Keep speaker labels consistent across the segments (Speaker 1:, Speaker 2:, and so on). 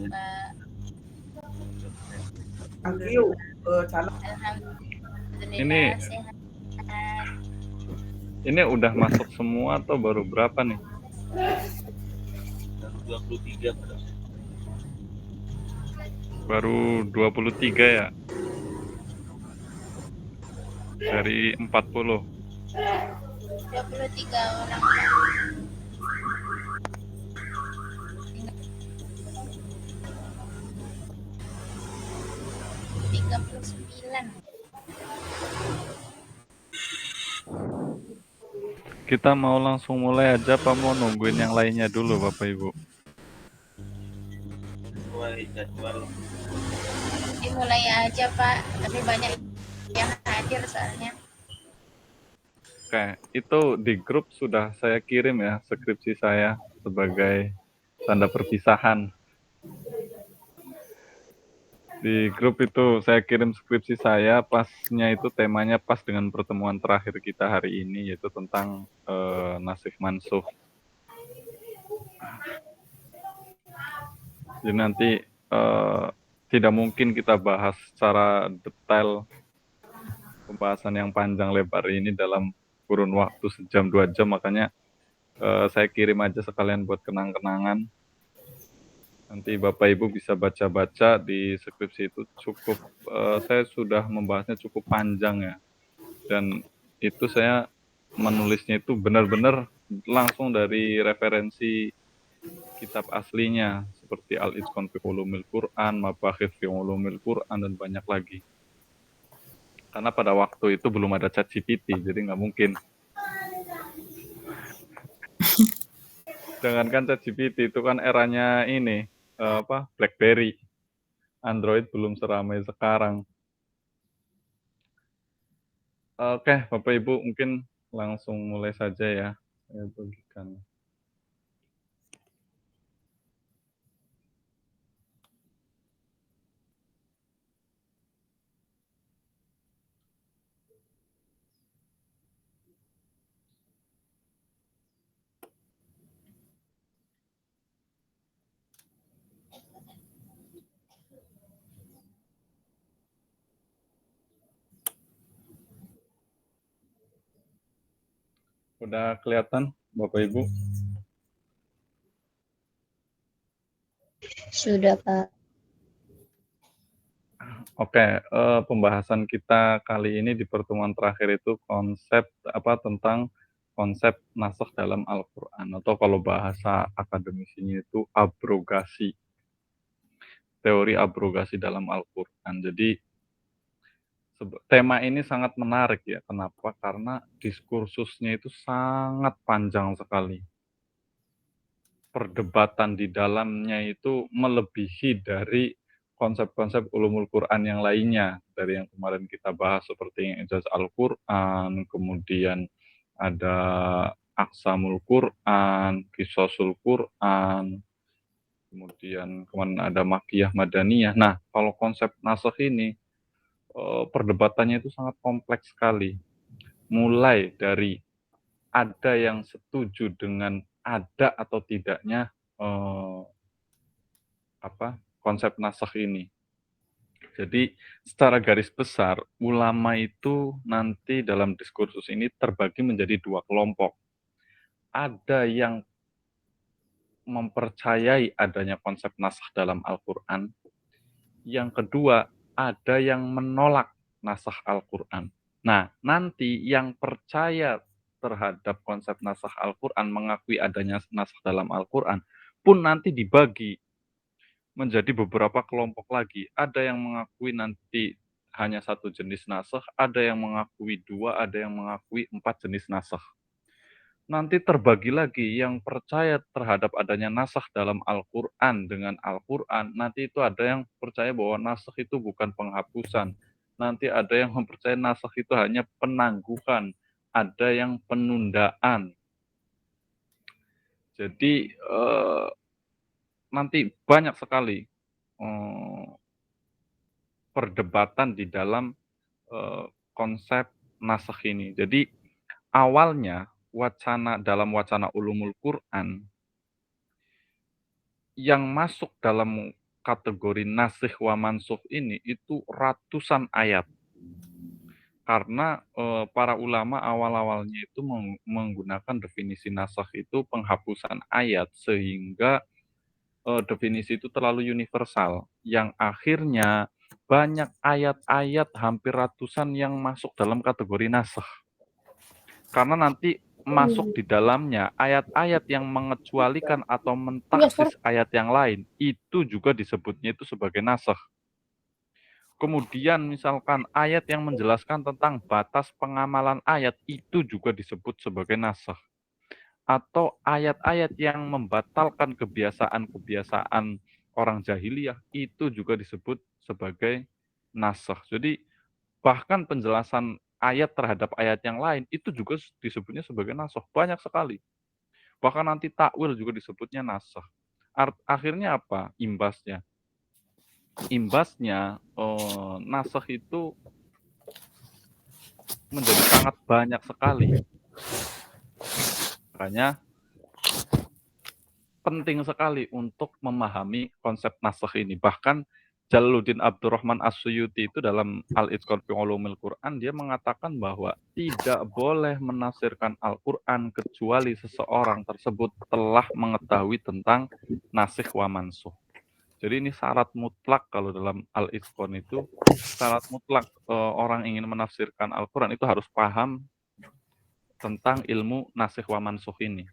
Speaker 1: Pak.
Speaker 2: Thank you.
Speaker 1: Alhamdulillah sehat.
Speaker 3: Ini udah masuk semua atau baru berapa nih?
Speaker 4: 23 pada
Speaker 3: Baru 23 ya? Dari 40.
Speaker 1: 23 orang. 39.
Speaker 3: Kita mau langsung mulai aja apa mau nungguin yang lainnya dulu Bapak Ibu?
Speaker 4: sesuai jadwal.
Speaker 1: Dimulai aja Pak, tapi banyak yang hadir soalnya.
Speaker 3: Oke, itu di grup sudah saya kirim ya skripsi saya sebagai tanda perpisahan. Di grup itu saya kirim skripsi saya, pasnya itu temanya pas dengan pertemuan terakhir kita hari ini, yaitu tentang nasikh mansukh. Jadi nanti tidak mungkin kita bahas secara detail pembahasan yang panjang lebar ini dalam kurun waktu sejam 2 jam, makanya saya kirim aja sekalian buat kenang-kenangan. Nanti Bapak Ibu bisa baca-baca di skripsi itu cukup, saya sudah membahasnya cukup panjang ya. Dan itu saya menulisnya itu benar-benar langsung dari referensi kitab aslinya, seperti Al-Itqan fi Ulumil Quran, Mabahith fi Ulumil Quran, dan banyak lagi. Karena pada waktu itu belum ada ChatGPT, jadi nggak mungkin. Jangankan ChatGPT, itu kan eranya ini, BlackBerry. Android belum seramai sekarang. Oke, Bapak Ibu mungkin langsung mulai saja ya. Saya bagikan. Udah kelihatan, Bapak Ibu?
Speaker 1: Sudah Pak.
Speaker 3: Oke, pembahasan kita kali ini di pertemuan terakhir itu tentang konsep naskh dalam Al-Quran, atau kalau bahasa akademisinya itu abrogasi, teori abrogasi dalam Al-Quran. Jadi tema ini sangat menarik ya. Kenapa? Karena diskursusnya itu sangat panjang sekali. Perdebatan di dalamnya itu melebihi dari konsep-konsep ulumul Quran yang lainnya. Dari yang kemarin kita bahas seperti yang Ijaz Al-Quran, kemudian ada Aqsamul Quran, Qisasul Quran, kemudian kemarin ada Makiyah Madaniyah. Nah, kalau konsep naskh ini, perdebatannya itu sangat kompleks sekali. Mulai dari ada yang setuju dengan ada atau tidaknya konsep naskh ini. Jadi secara garis besar, ulama itu nanti dalam diskursus ini terbagi menjadi 2 kelompok. Ada yang mempercayai adanya konsep naskh dalam Al-Quran. Yang kedua, ada yang menolak naskh Al-Quran. Nah, nanti yang percaya terhadap konsep naskh Al-Quran, mengakui adanya naskh dalam Al-Quran, pun nanti dibagi menjadi beberapa kelompok lagi. Ada yang mengakui nanti hanya 1 jenis naskh, ada yang mengakui 2, ada yang mengakui 4 jenis naskh. Nanti terbagi lagi yang percaya terhadap adanya naskh dalam Al-Quran dengan Al-Quran, nanti itu ada yang percaya bahwa naskh itu bukan penghapusan. Nanti ada yang mempercayai naskh itu hanya penangguhan, ada yang penundaan. Jadi nanti banyak sekali perdebatan di dalam konsep naskh ini. Jadi awalnya dalam wacana ulumul Quran yang masuk dalam kategori nasikh wa mansukh ini itu ratusan ayat. Karena para ulama awal-awalnya itu menggunakan definisi nasakh itu penghapusan ayat, sehingga definisi itu terlalu universal, yang akhirnya banyak ayat-ayat hampir ratusan yang masuk dalam kategori nasakh. Karena nanti masuk di dalamnya ayat-ayat yang mengecualikan atau mentaksis ayat yang lain, itu juga disebutnya itu sebagai nasakh. Kemudian misalkan ayat yang menjelaskan tentang batas pengamalan ayat, itu juga disebut sebagai nasakh. Atau ayat-ayat yang membatalkan kebiasaan-kebiasaan orang jahiliyah, itu juga disebut sebagai nasakh. Jadi bahkan penjelasan ayat terhadap ayat yang lain, itu juga disebutnya sebagai nasakh. Banyak sekali. Bahkan nanti takwil juga disebutnya nasakh. Akhirnya apa imbasnya? Imbasnya nasakh itu menjadi sangat banyak sekali. Makanya penting sekali untuk memahami konsep nasakh ini. Bahkan Jalaluddin Abdurrahman As-Suyuti itu dalam Al-Itqan fi Ulumil Quran, dia mengatakan bahwa tidak boleh menafsirkan Al-Quran kecuali seseorang tersebut telah mengetahui tentang nasikh wa mansukh. Jadi ini syarat mutlak kalau dalam Al-Itqan itu, syarat mutlak orang ingin menafsirkan Al-Quran itu harus paham tentang ilmu nasikh wa mansukh ini.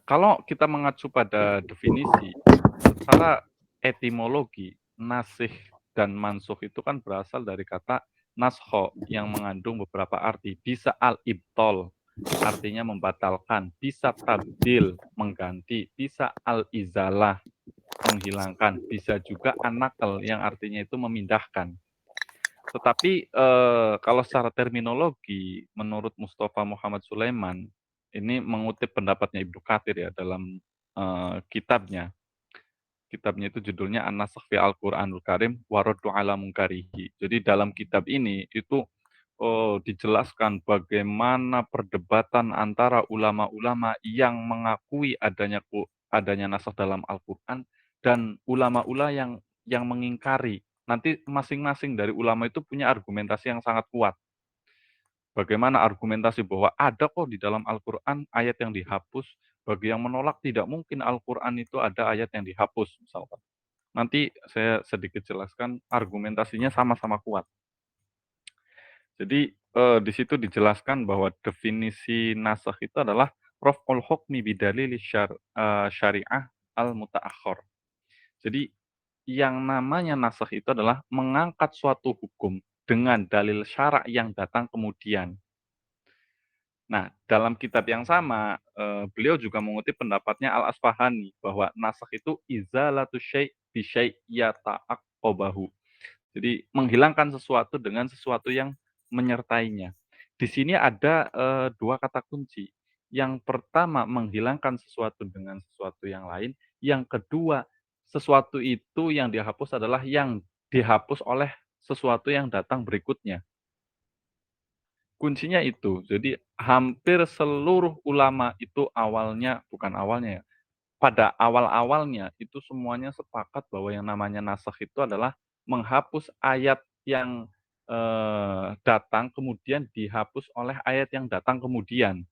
Speaker 3: Kalau kita mengacu pada definisi, secara etimologi, nasikh dan mansukh itu kan berasal dari kata naskho yang mengandung beberapa arti. Bisa al-ibtol, artinya membatalkan. Bisa tabdil, mengganti. Bisa al-izalah, menghilangkan. Bisa juga an-naql, yang artinya itu memindahkan. Tetapi kalau secara terminologi, menurut Mustafa Muhammad Sulaiman, ini mengutip pendapatnya Ibnu Katsir ya dalam kitabnya. Kitabnya itu judulnya An-Nasakh fi Al-Qur'anul Karim wa Raddu 'ala Munkarihi. Jadi dalam kitab ini itu dijelaskan bagaimana perdebatan antara ulama-ulama yang mengakui adanya nasakh dalam Al-Qur'an dan ulama-ulama yang mengingkari. Nanti masing-masing dari ulama itu punya argumentasi yang sangat kuat. Bagaimana argumentasi bahwa ada kok di dalam Al-Qur'an ayat yang dihapus, bagi yang menolak tidak mungkin Al-Qur'an itu ada ayat yang dihapus misalkan. Nanti saya sedikit jelaskan argumentasinya sama-sama kuat. Jadi di situ dijelaskan bahwa definisi nasakh itu adalah raf'ul hukmi bidalil syariah al-muta'akhkhar. Jadi yang namanya nasakh itu adalah mengangkat suatu hukum dengan dalil syara' yang datang kemudian. Nah, dalam kitab yang sama, beliau juga mengutip pendapatnya Al-Asfahani bahwa nasakh itu izalatu syai' bi syai' yata'aqqabahu. Jadi menghilangkan sesuatu dengan sesuatu yang menyertainya. Di sini ada 2 kata kunci. Yang pertama menghilangkan sesuatu dengan sesuatu yang lain, yang kedua sesuatu itu yang dihapus adalah yang dihapus oleh sesuatu yang datang berikutnya. Kuncinya itu. Jadi hampir seluruh ulama itu bukan awalnya ya, pada awal-awalnya itu semuanya sepakat bahwa yang namanya nasakh itu adalah menghapus ayat yang datang kemudian dihapus oleh ayat yang datang kemudian.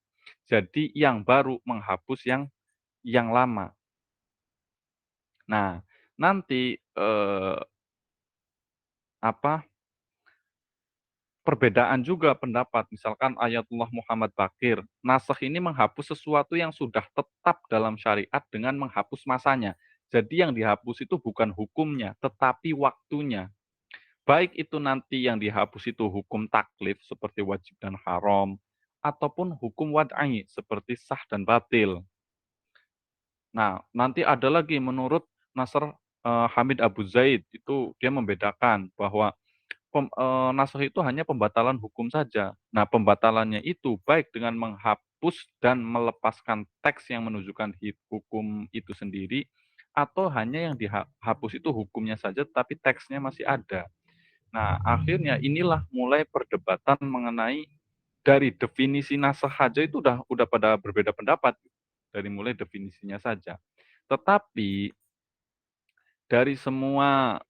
Speaker 3: Jadi yang baru menghapus yang lama. Nah, nanti perbedaan juga pendapat, misalkan Ayatullah Muhammad Baqir, nasakh ini menghapus sesuatu yang sudah tetap dalam syariat dengan menghapus masanya. Jadi yang dihapus itu bukan hukumnya, tetapi waktunya. Baik itu nanti yang dihapus itu hukum taklif seperti wajib dan haram, ataupun hukum wad'i seperti sah dan batil. Nah, nanti ada lagi menurut Nasr Hamid Abu Zaid, itu dia membedakan bahwa nasakh itu hanya pembatalan hukum saja. Nah, pembatalannya itu baik dengan menghapus dan melepaskan teks yang menunjukkan hukum itu sendiri, atau hanya yang dihapus itu hukumnya saja, tapi teksnya masih ada. Nah, akhirnya inilah mulai perdebatan mengenai dari definisi nasakh saja itu udah pada berbeda pendapat dari mulai definisinya saja. Tetapi dari semua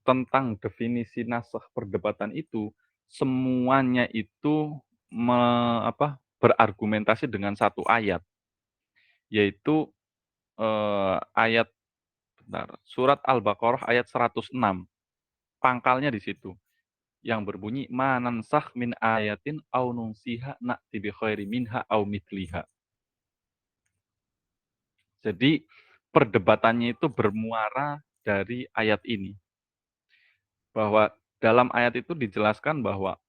Speaker 3: tentang definisi nasakh perdebatan itu, semuanya itu berargumentasi dengan satu ayat, yaitu ayat surat Al-Baqarah ayat 106, pangkalnya di situ, yang berbunyi, "Ma nansakh min ayatin aw nunsiha na'ti bi khairi minha aw mithliha." Jadi perdebatannya itu bermuara dari ayat ini. Bahwa dalam ayat itu dijelaskan bahwa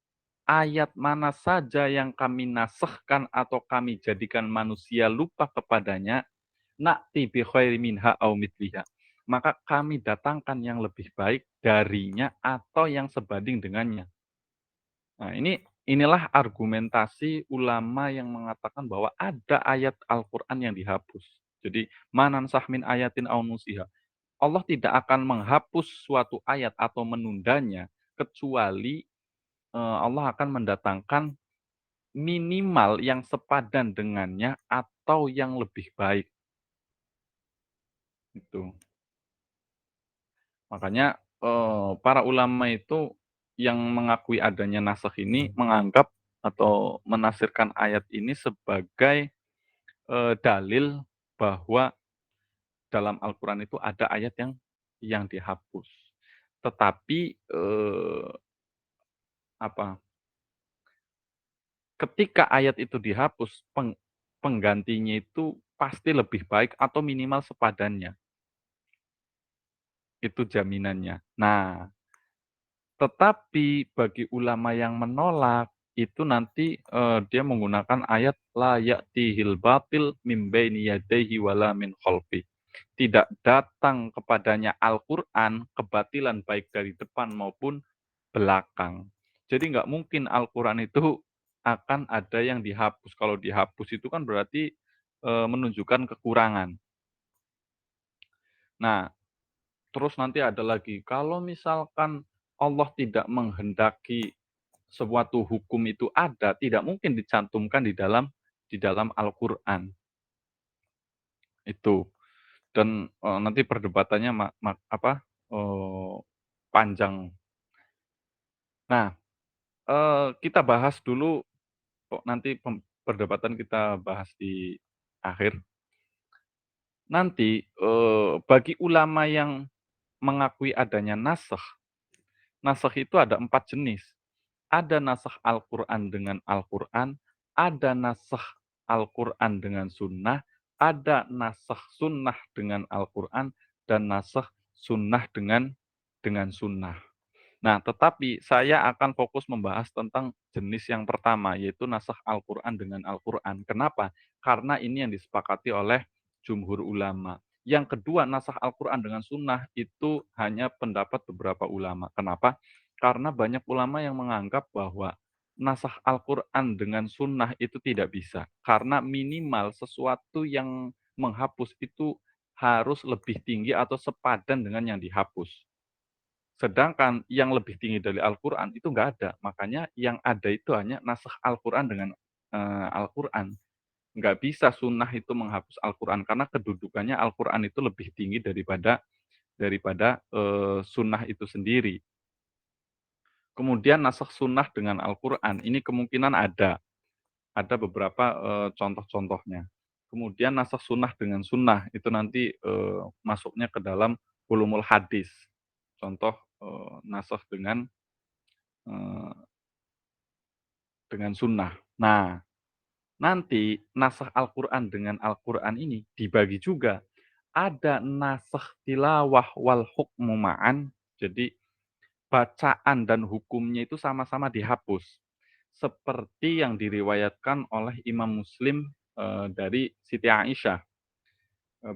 Speaker 3: ayat mana saja yang kami nasakhkan atau kami jadikan manusia lupa kepadanya, na'ti bi khairi minha aw mithliha. Maka kami datangkan yang lebih baik darinya atau yang sebanding dengannya. Nah, inilah argumentasi ulama yang mengatakan bahwa ada ayat Al-Qur'an yang dihapus. Jadi, manansah min ayatin aw nusiha. Allah tidak akan menghapus suatu ayat atau menundanya kecuali Allah akan mendatangkan minimal yang sepadan dengannya atau yang lebih baik. Itu. Makanya para ulama itu yang mengakui adanya nasakh ini menganggap atau menafsirkan ayat ini sebagai dalil bahwa dalam Al-Qur'an itu ada ayat yang dihapus. Tetapi apa, ketika ayat itu dihapus, penggantinya itu pasti lebih baik atau minimal sepadannya. Itu jaminannya. Nah, tetapi bagi ulama yang menolak, itu nanti, dia menggunakan ayat, "La ya'tihil batil mim baini yadayhi wala min khalfi." Tidak datang kepadanya Al-Qur'an, kebatilan baik dari depan maupun belakang. Jadi nggak mungkin Al-Qur'an itu akan ada yang dihapus. Kalau dihapus itu kan berarti, menunjukkan kekurangan. Nah, terus nanti ada lagi, kalau misalkan Allah tidak menghendaki suatu hukum itu ada, tidak mungkin dicantumkan di dalam Al-Qur'an, itu. Dan, nanti perdebatannya eee, panjang. Nah, kita bahas dulu kok nanti perdebatan kita bahas di akhir. Nanti, bagi ulama yang mengakui adanya nasakh itu ada 4 jenis. Ada nasakh Al-Qur'an dengan Al-Qur'an, ada nasakh Al-Qur'an dengan sunnah, ada nasakh sunnah dengan Al-Qur'an, dan nasakh sunnah dengan sunnah. Nah, tetapi saya akan fokus membahas tentang jenis yang pertama, yaitu nasakh Al-Qur'an dengan Al-Qur'an. Kenapa? Karena ini yang disepakati oleh jumhur ulama. Yang kedua, nasakh Al-Qur'an dengan sunnah itu hanya pendapat beberapa ulama. Kenapa? Karena banyak ulama yang menganggap bahwa nasakh Al-Qur'an dengan sunnah itu tidak bisa. Karena minimal sesuatu yang menghapus itu harus lebih tinggi atau sepadan dengan yang dihapus. Sedangkan yang lebih tinggi dari Al-Qur'an itu nggak ada. Makanya yang ada itu hanya nasakh Al-Qur'an dengan, Al-Qur'an. Nggak bisa sunnah itu menghapus Al-Qur'an, karena kedudukannya Al-Qur'an itu lebih tinggi daripada sunnah itu sendiri. Kemudian nasakh sunnah dengan Al-Qur'an, ini kemungkinan ada. Ada beberapa, contoh-contohnya. Kemudian nasakh sunnah dengan sunnah, itu nanti, masuknya ke dalam ulumul hadis. Contoh, nasakh eee, dengan sunnah. Nah, nanti nasakh Al-Qur'an dengan Al-Qur'an ini dibagi juga. Ada nasakh tilawah wal hukmu ma'an, jadi bacaan dan hukumnya itu sama-sama dihapus. Seperti yang diriwayatkan oleh Imam Muslim, dari Siti Aisyah.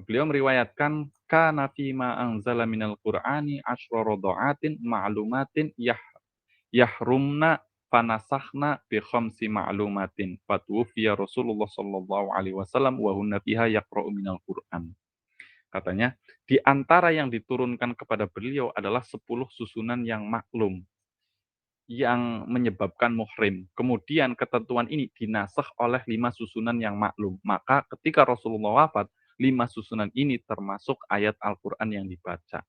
Speaker 3: Beliau meriwayatkan, "Kana fima anzala minal Qur'ani asyra radha'atin ma'lumatin yahrumna fanasakhna bi khamsi ma'lumatin fatuwfiya Rasulullah sallallahu alaihi wasallam wa hunna fiha yaqra'u minal Qur'an." Katanya, di antara yang diturunkan kepada beliau adalah 10 susunan yang maklum, yang menyebabkan muhrim. Kemudian ketentuan ini dinasakh oleh 5 susunan yang maklum. Maka ketika Rasulullah wafat, 5 susunan ini termasuk ayat Al-Quran yang dibaca.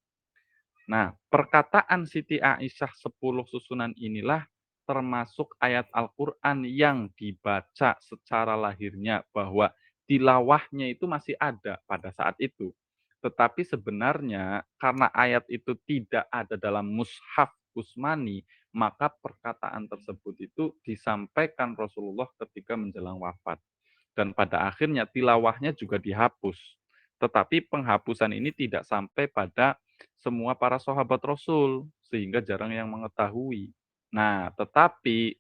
Speaker 3: Nah, perkataan Siti Aisyah 10 susunan inilah termasuk ayat Al-Quran yang dibaca secara lahirnya, bahwa tilawahnya itu masih ada pada saat itu. Tetapi sebenarnya karena ayat itu tidak ada dalam mushaf Utsmani, maka perkataan tersebut itu disampaikan Rasulullah ketika menjelang wafat. Dan pada akhirnya tilawahnya juga dihapus. Tetapi penghapusan ini tidak sampai pada semua para sahabat Rasul, sehingga jarang yang mengetahui. Nah, tetapi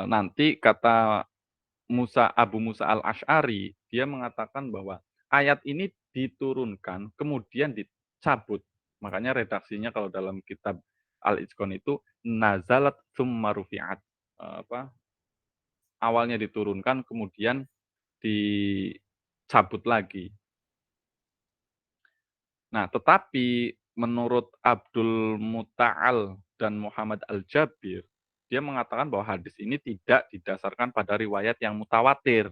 Speaker 3: nanti kata Abu Musa al-Asy'ari, dia mengatakan bahwa ayat ini diturunkan, kemudian dicabut. Makanya redaksinya kalau dalam kitab Al-Itqan itu, nazalat tsumma rufi'at. Awalnya diturunkan, kemudian dicabut lagi. Nah, tetapi menurut Abdul Muta'al dan Muhammad Al-Jabir, dia mengatakan bahwa hadis ini tidak didasarkan pada riwayat yang mutawatir.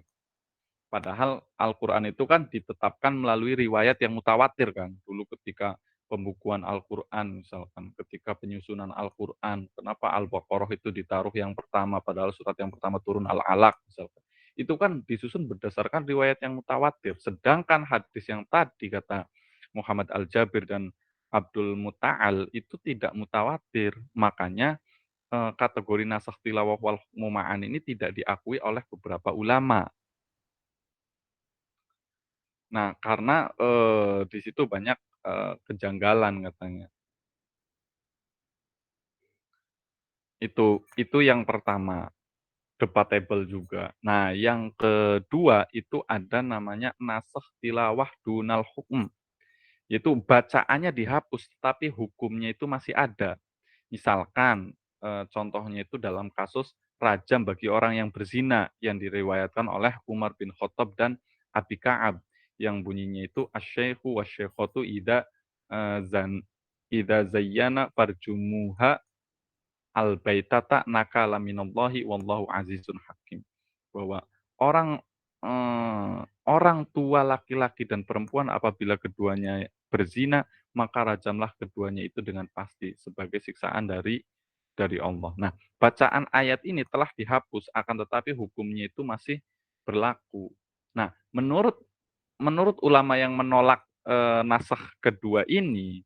Speaker 3: Padahal Al-Quran itu kan ditetapkan melalui riwayat yang mutawatir kan. Dulu ketika pembukuan Al-Quran misalkan, ketika penyusunan Al-Quran, kenapa Al-Baqarah itu ditaruh yang pertama, padahal surat yang pertama turun Al-Alaq misalkan. Itu kan disusun berdasarkan riwayat yang mutawatir. Sedangkan hadis yang tadi kata Muhammad Al-Jabir dan Abdul Muta'al itu tidak mutawatir. Makanya kategori nasakh tilawah wal hukmu ma'an ini tidak diakui oleh beberapa ulama. Nah, karena di situ banyak kejanggalan katanya. Itu yang pertama, debatable juga. Nah, yang kedua itu ada namanya nasakh tilawah dunal hukm. Yaitu bacaannya dihapus, tapi hukumnya itu masih ada. Misalkan, contohnya itu dalam kasus rajam bagi orang yang berzina, yang diriwayatkan oleh Umar bin Khattab dan Abi Ka'ab, yang bunyinya itu asy-syaikhu wasy-syaikhatu idza zayyana farjumuha al-baitata nakala minallahi wallahu azizun hakim. Bahwa orang orang tua laki-laki dan perempuan apabila keduanya berzina, maka rajamlah keduanya itu dengan pasti sebagai siksaan dari Allah. Nah, bacaan ayat ini telah dihapus, akan tetapi hukumnya itu masih berlaku. Nah, menurut ulama yang menolak nasakh kedua ini,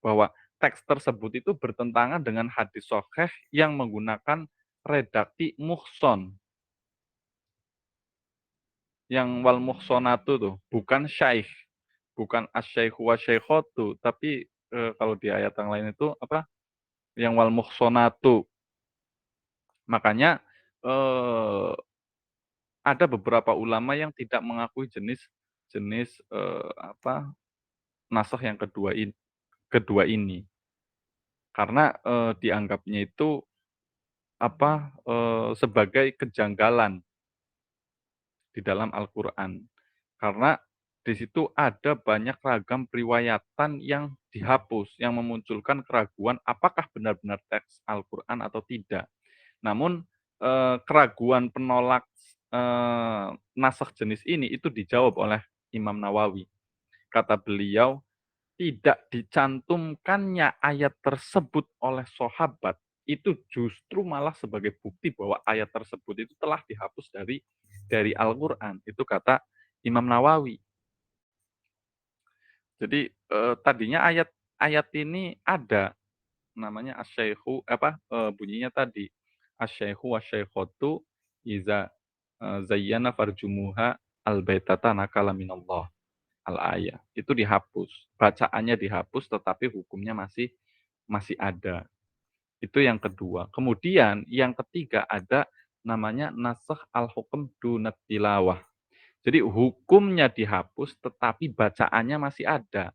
Speaker 3: bahwa teks tersebut itu bertentangan dengan hadis sahih yang menggunakan redaksi muhson. Yang wal muhsonatu tuh, bukan syaikh, bukan asyaikhu wa syaikhatu, tapi kalau di ayat yang lain itu apa? Yang wal muhsonatu. Makanya ada beberapa ulama yang tidak mengakui jenis nasakh yang kedua ini. Karena dianggapnya itu sebagai kejanggalan di dalam Al-Quran. Karena di situ ada banyak ragam periwayatan yang dihapus, yang memunculkan keraguan apakah benar-benar teks Al-Quran atau tidak. Namun keraguan penolak nasakh jenis ini itu dijawab oleh Imam Nawawi. Kata beliau, tidak dicantumkannya ayat tersebut oleh sahabat itu justru malah sebagai bukti bahwa ayat tersebut itu telah dihapus dari Al-Quran. Itu kata Imam Nawawi. Jadi tadinya ayat ini ada namanya asyaikhu bunyinya tadi asyaikhu wasyaikhatu iza zayyana farjumuha al-baitata nakala minallah al-ayah. Itu dihapus. Bacaannya dihapus tetapi hukumnya masih ada. Itu yang kedua. Kemudian yang ketiga ada namanya nasakh al-hukm dunat tilawah. Jadi hukumnya dihapus tetapi bacaannya masih ada.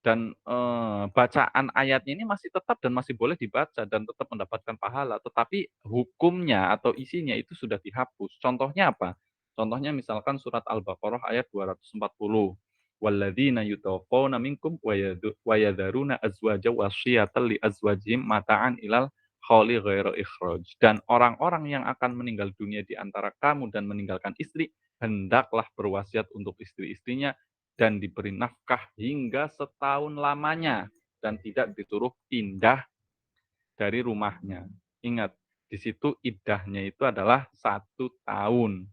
Speaker 3: Dan bacaan ayatnya ini masih tetap dan masih boleh dibaca dan tetap mendapatkan pahala. Tetapi hukumnya atau isinya itu sudah dihapus. Contohnya apa? Contohnya misalkan surat Al-Baqarah ayat 240. Walladzina yutawaffawna minkum wa yadharuna azwaja wasiyatan li azwajihim mata'an ilal khawli ghairu ikhraj. Dan orang-orang yang akan meninggal dunia di antara kamu dan meninggalkan istri, hendaklah berwasiat untuk istri-istrinya dan diberi nafkah hingga setahun lamanya dan tidak disuruh pindah dari rumahnya. Ingat, di situ iddahnya itu adalah 1 tahun.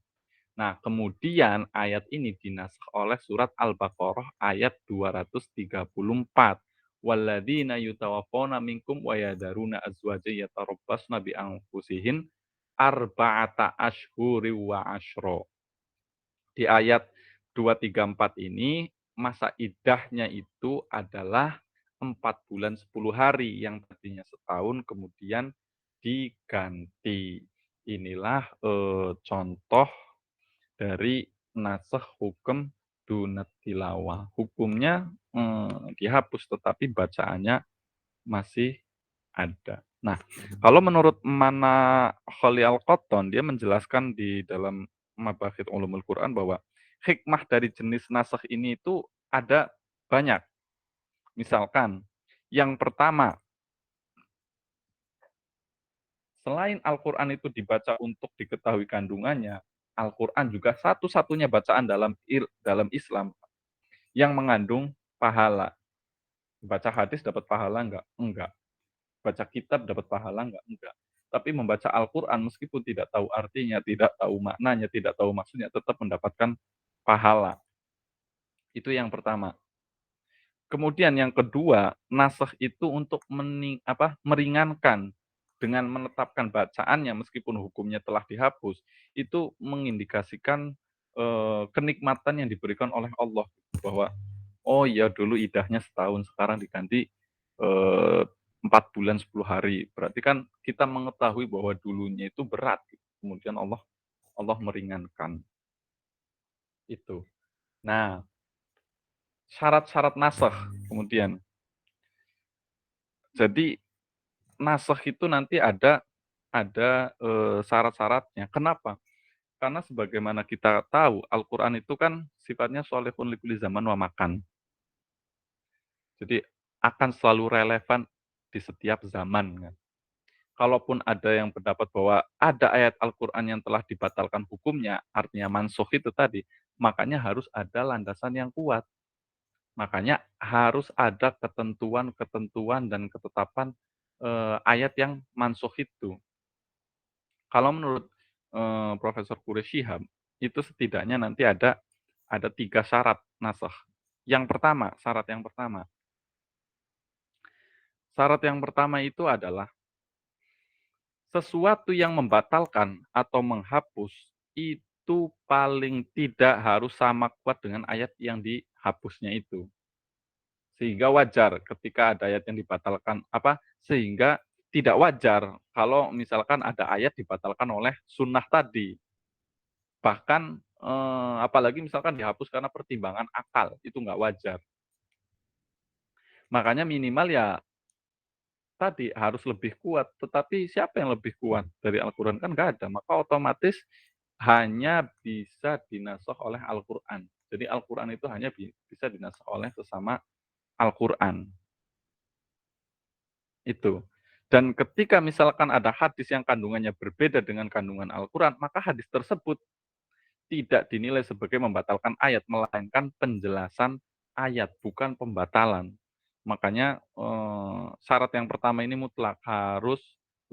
Speaker 3: Nah, kemudian ayat ini dinasakh oleh surat Al-Baqarah ayat 234. Walladzina yutawaffawna minkum wa yadaruna azwaja yatarabbasna bi anfusihin arba'ata ashhuri wa asyra. Di ayat 234 ini masa iddahnya itu adalah 4 bulan 10 hari yang tadinya setahun kemudian diganti. Inilah contoh dari nasakh hukum dunat tilawah. Hukumnya dihapus tetapi bacaannya masih ada. Nah, kalau menurut Mana Kholi Al-Qattan, dia menjelaskan di dalam Mabahith Ulumul Quran bahwa hikmah dari jenis nasakh ini itu ada banyak. Misalkan, yang pertama, selain Al-Quran itu dibaca untuk diketahui kandungannya, Al-Quran juga satu-satunya bacaan dalam Islam yang mengandung pahala. Baca hadis dapat pahala enggak? Enggak. Baca kitab dapat pahala enggak? Enggak. Tapi membaca Al-Quran meskipun tidak tahu artinya, tidak tahu maknanya, tidak tahu maksudnya, tetap mendapatkan pahala. Itu yang pertama. Kemudian yang kedua, nasakh itu untuk meringankan dengan menetapkan bacaannya meskipun hukumnya telah dihapus, itu mengindikasikan kenikmatan yang diberikan oleh Allah bahwa oh ya dulu idahnya setahun sekarang diganti 4 bulan 10 hari. Berarti kan kita mengetahui bahwa dulunya itu berat. Kemudian Allah meringankan. Itu. Nah, syarat-syarat nasakh kemudian. Jadi nasakh itu nanti ada syarat-syaratnya. Kenapa? Karena sebagaimana kita tahu Al-Qur'an itu kan sifatnya sholihun likulli zaman wa makan. Jadi akan selalu relevan di setiap zaman kan. Kalaupun ada yang berdapat bahwa ada ayat Al-Qur'an yang telah dibatalkan hukumnya, artinya mansukh itu tadi, makanya harus ada landasan yang kuat. Makanya harus ada ketentuan-ketentuan dan ketetapan ayat yang mansukh itu. Kalau menurut Profesor Quraish Shihab, itu setidaknya nanti ada 3 syarat nasakh. Syarat yang pertama itu adalah sesuatu yang membatalkan atau menghapus itu paling tidak harus sama kuat dengan ayat yang dihapusnya itu. Sehingga wajar ketika ada ayat yang dibatalkan, sehingga tidak wajar kalau misalkan ada ayat dibatalkan oleh sunnah tadi. Bahkan apalagi misalkan dihapus karena pertimbangan akal, itu nggak wajar. Makanya minimal ya tadi harus lebih kuat. Tetapi siapa yang lebih kuat dari Al-Quran? Kan nggak ada. Maka otomatis hanya bisa dinasakh oleh Al-Quran. Jadi Al-Quran itu hanya bisa dinasakh oleh sesama Al-Quran. Itu. Dan ketika misalkan ada hadis yang kandungannya berbeda dengan kandungan Al-Quran, maka hadis tersebut tidak dinilai sebagai membatalkan ayat, melainkan penjelasan ayat, bukan pembatalan. Makanya syarat yang pertama ini mutlak harus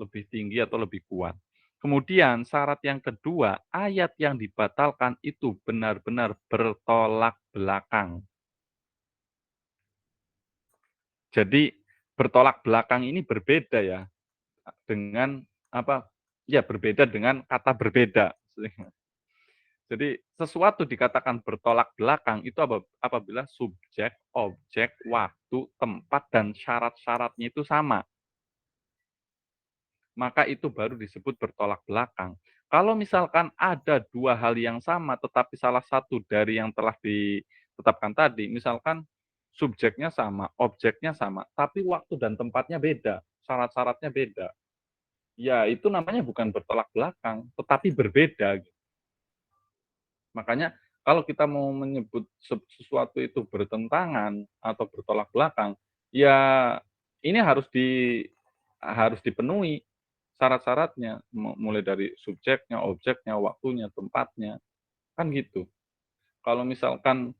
Speaker 3: lebih tinggi atau lebih kuat. Kemudian syarat yang kedua, ayat yang dibatalkan itu benar-benar bertolak belakang. Jadi bertolak belakang ini berbeda ya dengan berbeda dengan kata berbeda. Jadi sesuatu dikatakan bertolak belakang itu apabila subjek, objek, waktu, tempat, dan syarat-syaratnya itu sama. Maka itu baru disebut bertolak belakang. Kalau misalkan ada 2 hal yang sama, tetapi salah satu dari yang telah ditetapkan tadi, misalkan subjeknya sama, objeknya sama, tapi waktu dan tempatnya beda, syarat-syaratnya beda. Ya itu namanya bukan bertolak belakang, tetapi berbeda. Makanya kalau kita mau menyebut sesuatu itu bertentangan atau bertolak belakang, ya ini harus dipenuhi syarat-syaratnya, mulai dari subjeknya, objeknya, waktunya, tempatnya. Kan gitu. Kalau misalkan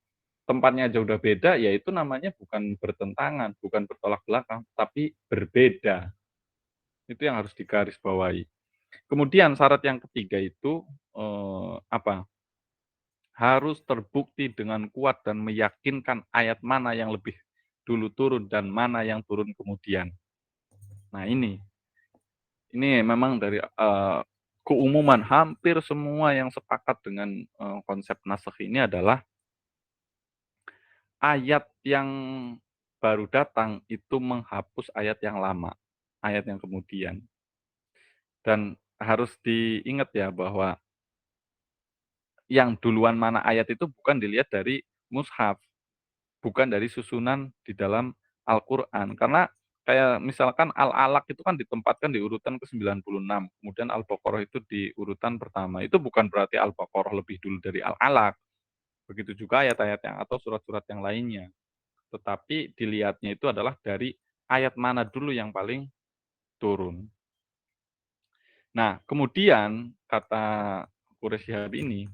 Speaker 3: tempatnya aja udah beda, ya itu namanya bukan bertentangan, bukan bertolak belakang, tapi berbeda. Itu yang harus digarisbawahi. Kemudian syarat yang ketiga itu apa? Harus terbukti dengan kuat dan meyakinkan ayat mana yang lebih dulu turun dan mana yang turun kemudian. Nah ini memang dari keumuman hampir semua yang sepakat dengan konsep nasakh ini adalah ayat yang baru datang itu menghapus ayat yang lama, ayat yang kemudian. Dan harus diingat ya bahwa yang duluan mana ayat itu bukan dilihat dari mushaf, bukan dari susunan di dalam Al-Qur'an. Karena kayak misalkan Al-Alaq itu kan ditempatkan di urutan ke-96, kemudian Al-Baqarah itu di urutan pertama. Itu bukan berarti Al-Baqarah lebih dulu dari Al-Alaq. Begitu juga ayat-ayat yang atau surat-surat yang lainnya. Tetapi dilihatnya itu adalah dari ayat mana dulu yang paling turun. Nah, kemudian kata Quraisy Shihab ini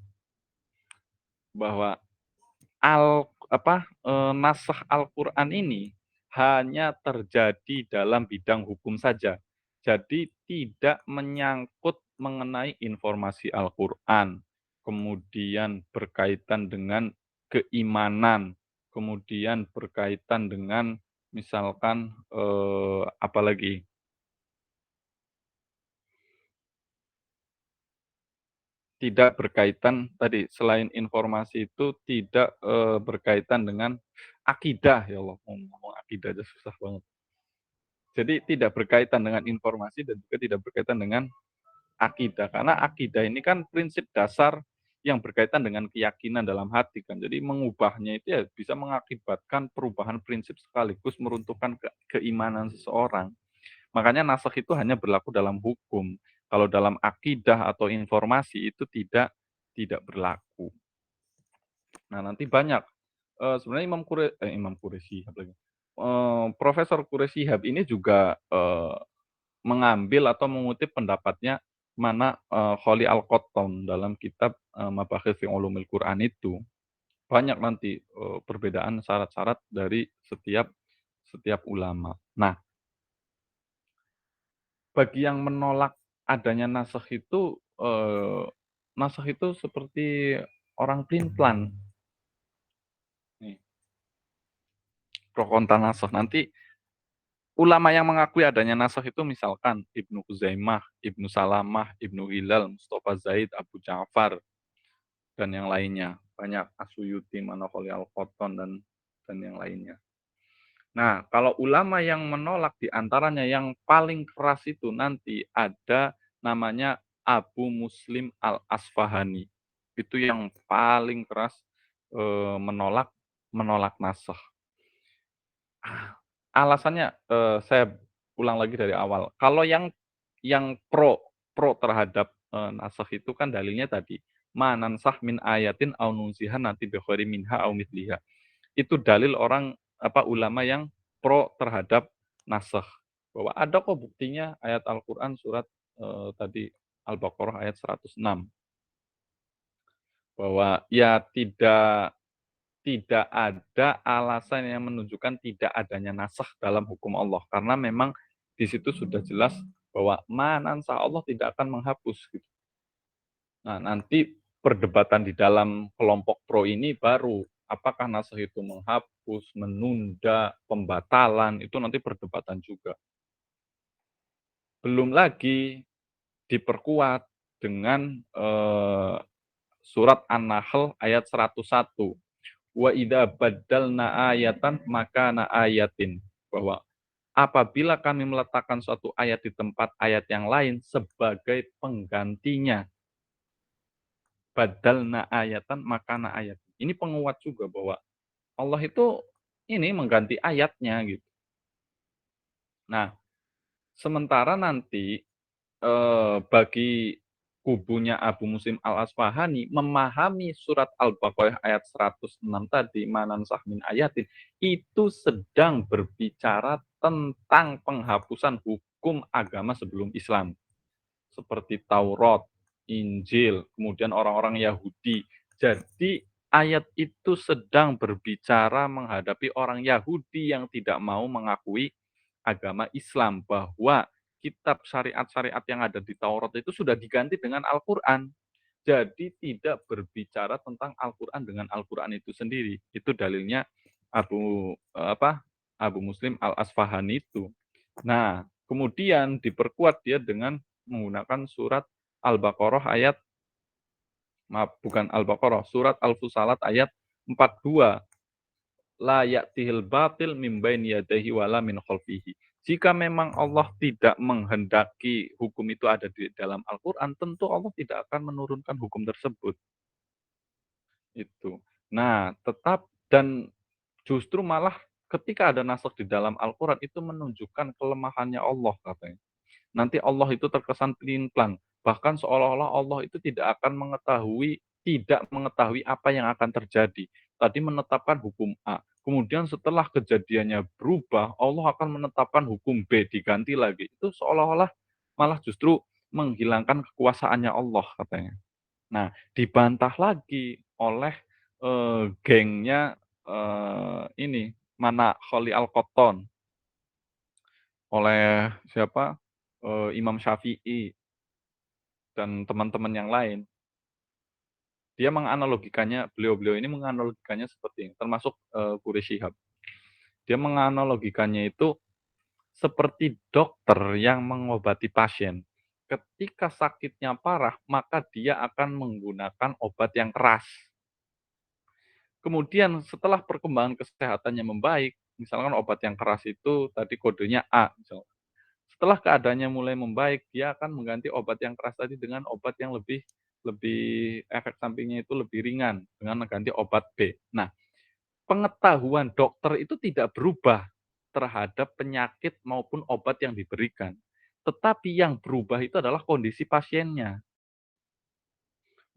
Speaker 3: bahwa nasakh Al-Qur'an ini hanya terjadi dalam bidang hukum saja. Jadi tidak menyangkut mengenai informasi Al-Qur'an, kemudian berkaitan dengan keimanan, kemudian berkaitan dengan misalkan apalagi tidak berkaitan tadi selain informasi itu tidak berkaitan dengan akidah, ya Allah, mau ngomong akidah aja susah banget. Jadi tidak berkaitan dengan informasi dan juga tidak berkaitan dengan akidah. Karena akidah ini kan prinsip dasar yang berkaitan dengan keyakinan dalam hati kan. Jadi mengubahnya itu ya bisa mengakibatkan perubahan prinsip sekaligus meruntuhkan keimanan seseorang. Makanya nasakh itu hanya berlaku dalam hukum. Kalau dalam akidah atau informasi itu tidak berlaku. Nah, nanti banyak sebenarnya Imam Quraisy Profesor Quraisy Shihab ini juga mengambil atau mengutip pendapatnya mana Kholi Al-Qattan dalam kitab Mabahith fi Ulumil Quran itu. Banyak nanti perbedaan syarat-syarat dari setiap ulama. Nah, bagi yang menolak adanya nasakh itu seperti orang pelin-pelan. Nih, pro kontra nasakh. Nanti ulama yang mengakui adanya nasakh itu misalkan Ibnu Huzaimah, Ibnu Salamah, Ibnu Hilal, Mustafa Zaid, Abu Ja'far, dan yang lainnya. Banyak Asyuyuti, Manakholi Al-Qattan, dan yang lainnya. Nah, kalau ulama yang menolak di antaranya yang paling keras itu nanti ada namanya Abu Muslim Al-Asfahani. Itu yang paling keras menolak nasakh. Alasannya saya ulang lagi dari awal. Kalau yang pro terhadap nasakh itu kan dalilnya tadi manansah min ayatin au nunsiha nanti bi khairi minha au mithliha. Itu dalil orang ulama yang pro terhadap nasakh. Bahwa ada kok buktinya ayat Al-Qur'an surat tadi Al-Baqarah ayat 106. Bahwa ya tidak ada alasan yang menunjukkan tidak adanya nasakh dalam hukum Allah. Karena memang di situ sudah jelas bahwa manansah Allah tidak akan menghapus. Gitu. Nah, nanti perdebatan di dalam kelompok pro ini baru apakah nasakh itu menghapus, menunda, pembatalan, itu nanti perdebatan juga. Belum lagi diperkuat dengan surat An-Nahl ayat 101. Wa idza baddalna ayatan maka na ayatin. Bahwa apabila kami meletakkan suatu ayat di tempat ayat yang lain sebagai penggantinya, badalna ayatan makana ayat. Ini penguat juga bahwa Allah itu ini mengganti ayatnya gitu. Nah, sementara nanti bagi kubunya Abu Muslim Al-Asfahani memahami surat Al-Baqarah ayat 106 tadi manansah min ayatin itu sedang berbicara tentang penghapusan hukum agama sebelum Islam seperti Taurat, Injil, kemudian orang-orang Yahudi Jadi ayat itu sedang berbicara menghadapi orang Yahudi yang tidak mau mengakui agama Islam, bahwa kitab syariat-syariat yang ada di Taurat itu sudah diganti dengan Al-Quran. Jadi tidak berbicara tentang Al-Quran dengan Al-Quran itu sendiri. Itu dalilnya Abu Muslim Al-Asfahani itu. Nah, kemudian diperkuat dia dengan menggunakan surat Al-Baqarah ayat, maaf, bukan Al-Baqarah, surat Al-Fusalat ayat 42. La ya'tihil batil min baini yadayhi wala min khalfihi. Jika memang Allah tidak menghendaki hukum itu ada di dalam Al-Quran, tentu Allah tidak akan menurunkan hukum tersebut. Itu. Nah, dan justru malah ketika ada nasakh di dalam Al-Quran itu menunjukkan kelemahannya Allah katanya. Nanti Allah itu terkesan pelin-pelan. Bahkan seolah-olah Allah itu tidak mengetahui apa yang akan terjadi. Tadi menetapkan hukum A. Kemudian setelah kejadiannya berubah, Allah akan menetapkan hukum B diganti lagi. Itu seolah-olah malah justru menghilangkan kekuasaannya Allah katanya. Nah, dibantah lagi oleh gengnya ini Mana Kholi Al-Qotton, oleh siapa? Imam Syafi'i dan teman-teman yang lain. Dia menganalogikannya, beliau-beliau ini menganalogikannya seperti ini, termasuk Quraish Shihab. Dia menganalogikannya itu seperti dokter yang mengobati pasien. Ketika sakitnya parah, maka dia akan menggunakan obat yang keras. Kemudian setelah perkembangan kesehatannya membaik, misalkan obat yang keras itu tadi kodenya A, misalkan. Setelah keadaannya mulai membaik, dia akan mengganti obat yang keras tadi dengan obat yang lebih lebih efek sampingnya itu lebih ringan dengan mengganti obat B. Nah, pengetahuan dokter itu tidak berubah terhadap penyakit maupun obat yang diberikan. Tetapi yang berubah itu adalah kondisi pasiennya.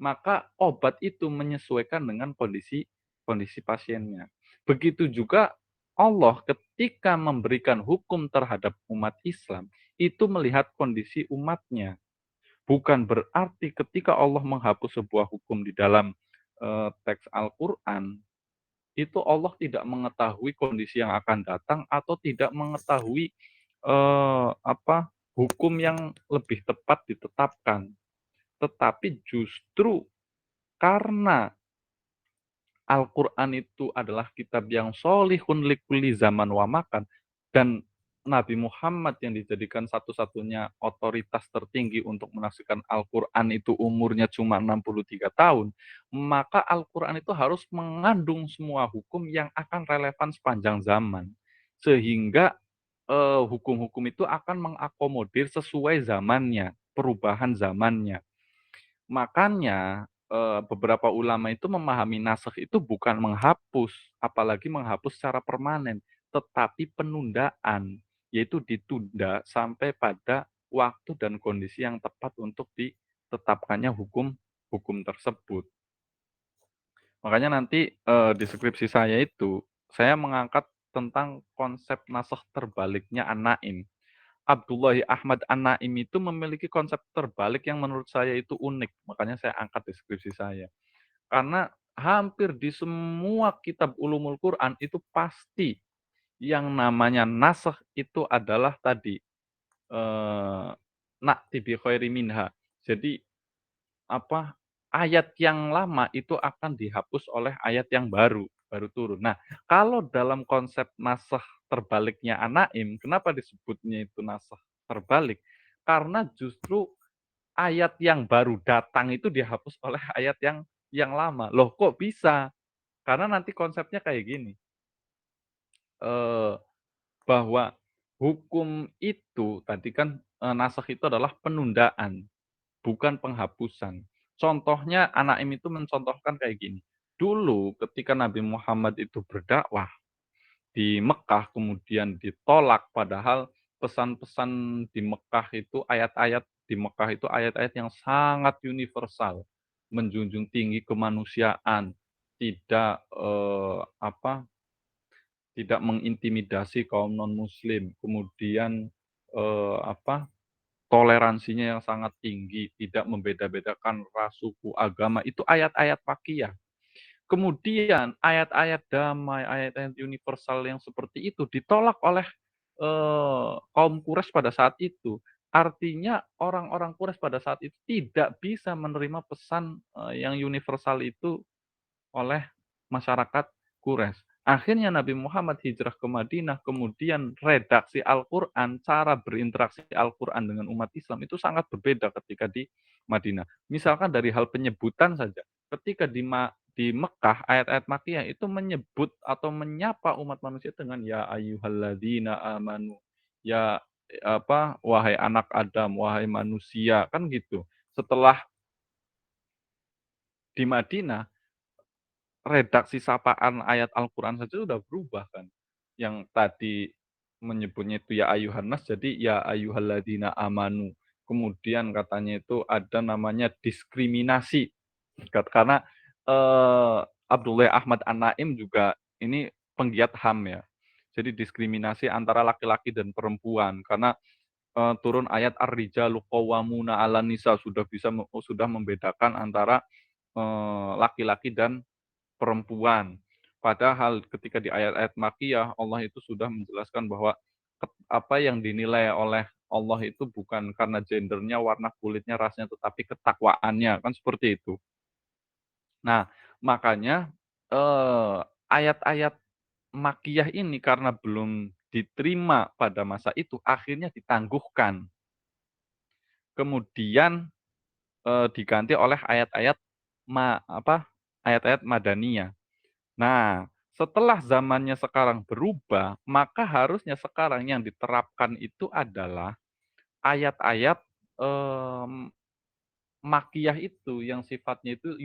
Speaker 3: Maka obat itu menyesuaikan dengan kondisi pasiennya. Begitu juga Allah ketika memberikan hukum terhadap umat Islam, itu melihat kondisi umatnya. Bukan berarti ketika Allah menghapus sebuah hukum di dalam teks Al-Quran, itu Allah tidak mengetahui kondisi yang akan datang atau tidak mengetahui hukum yang lebih tepat ditetapkan. Tetapi justru karena Al-Quran itu adalah kitab yang solihun likuli zaman wa makan, dan Nabi Muhammad yang dijadikan satu-satunya otoritas tertinggi untuk menafsirkan Al-Quran itu umurnya cuma 63 tahun, maka Al-Quran itu harus mengandung semua hukum yang akan relevan sepanjang zaman. Sehingga hukum-hukum itu akan mengakomodir sesuai zamannya, perubahan zamannya. Makanya beberapa ulama itu memahami naskh itu bukan menghapus, apalagi menghapus secara permanen, tetapi penundaan, yaitu ditunda sampai pada waktu dan kondisi yang tepat untuk ditetapkannya hukum tersebut. Makanya nanti di skripsi saya itu, saya mengangkat tentang konsep naskh terbaliknya An-Naim. Abdullah Ahmad An-Naim itu memiliki konsep terbalik yang menurut saya itu unik. Makanya saya angkat deskripsi saya. Karena hampir di semua kitab ulumul Quran itu pasti yang namanya nasakh itu adalah tadi na'ti bi khairi minha. Jadi ayat yang lama itu akan dihapus oleh ayat yang baru turun. Nah, kalau dalam konsep nasakh terbaliknya An-Naim, kenapa disebutnya itu nasakh terbalik? Karena justru ayat yang baru datang itu dihapus oleh ayat yang lama. Loh, kok bisa? Karena nanti konsepnya kayak gini, bahwa hukum itu tadi kan nasakh itu adalah penundaan, bukan penghapusan. Contohnya An-Naim itu mencontohkan kayak gini. Dulu ketika Nabi Muhammad itu berdakwah di Mekah kemudian ditolak, padahal pesan-pesan di Mekah itu ayat-ayat yang sangat universal, menjunjung tinggi kemanusiaan, tidak tidak mengintimidasi kaum non muslim, kemudian toleransinya yang sangat tinggi, tidak membeda-bedakan ras, suku, agama, itu ayat-ayat Makkiyah. Kemudian ayat-ayat damai, ayat-ayat universal yang seperti itu ditolak oleh kaum Quraisy pada saat itu. Artinya orang-orang Quraisy pada saat itu tidak bisa menerima pesan yang universal itu oleh masyarakat Quraisy. Akhirnya Nabi Muhammad hijrah ke Madinah, kemudian redaksi Al-Quran, cara berinteraksi Al-Quran dengan umat Islam itu sangat berbeda ketika di Madinah. Misalkan dari hal penyebutan saja, ketika di Mekah, ayat-ayat Makkiyah itu menyebut atau menyapa umat manusia dengan ya ayyuhalladzina amanu, ya wahai anak Adam, wahai manusia, kan gitu. Setelah di Madinah, redaksi sapaan ayat Al-Quran saja sudah berubah kan. Yang tadi menyebutnya itu ya ayuhan nas, jadi ya ayyuhalladzina amanu. Kemudian katanya itu ada namanya diskriminasi. Karena Abdullah Ahmad An-Naim juga ini penggiat HAM ya. Jadi diskriminasi antara laki-laki dan perempuan karena turun ayat ar-rijalu qawwamuna 'alan nisa, sudah membedakan antara laki-laki dan perempuan. Padahal ketika di ayat-ayat Makkiyah Allah itu sudah menjelaskan bahwa apa yang dinilai oleh Allah itu bukan karena gendernya, warna kulitnya, rasnya, tetapi ketakwaannya, kan seperti itu. Nah, makanya ayat-ayat Makkiyah ini karena belum diterima pada masa itu, akhirnya ditangguhkan. Kemudian diganti oleh ayat-ayat ayat-ayat Madaniyah. Nah, setelah zamannya sekarang berubah, maka harusnya sekarang yang diterapkan itu adalah ayat-ayat, Makkiyah itu yang sifatnya itu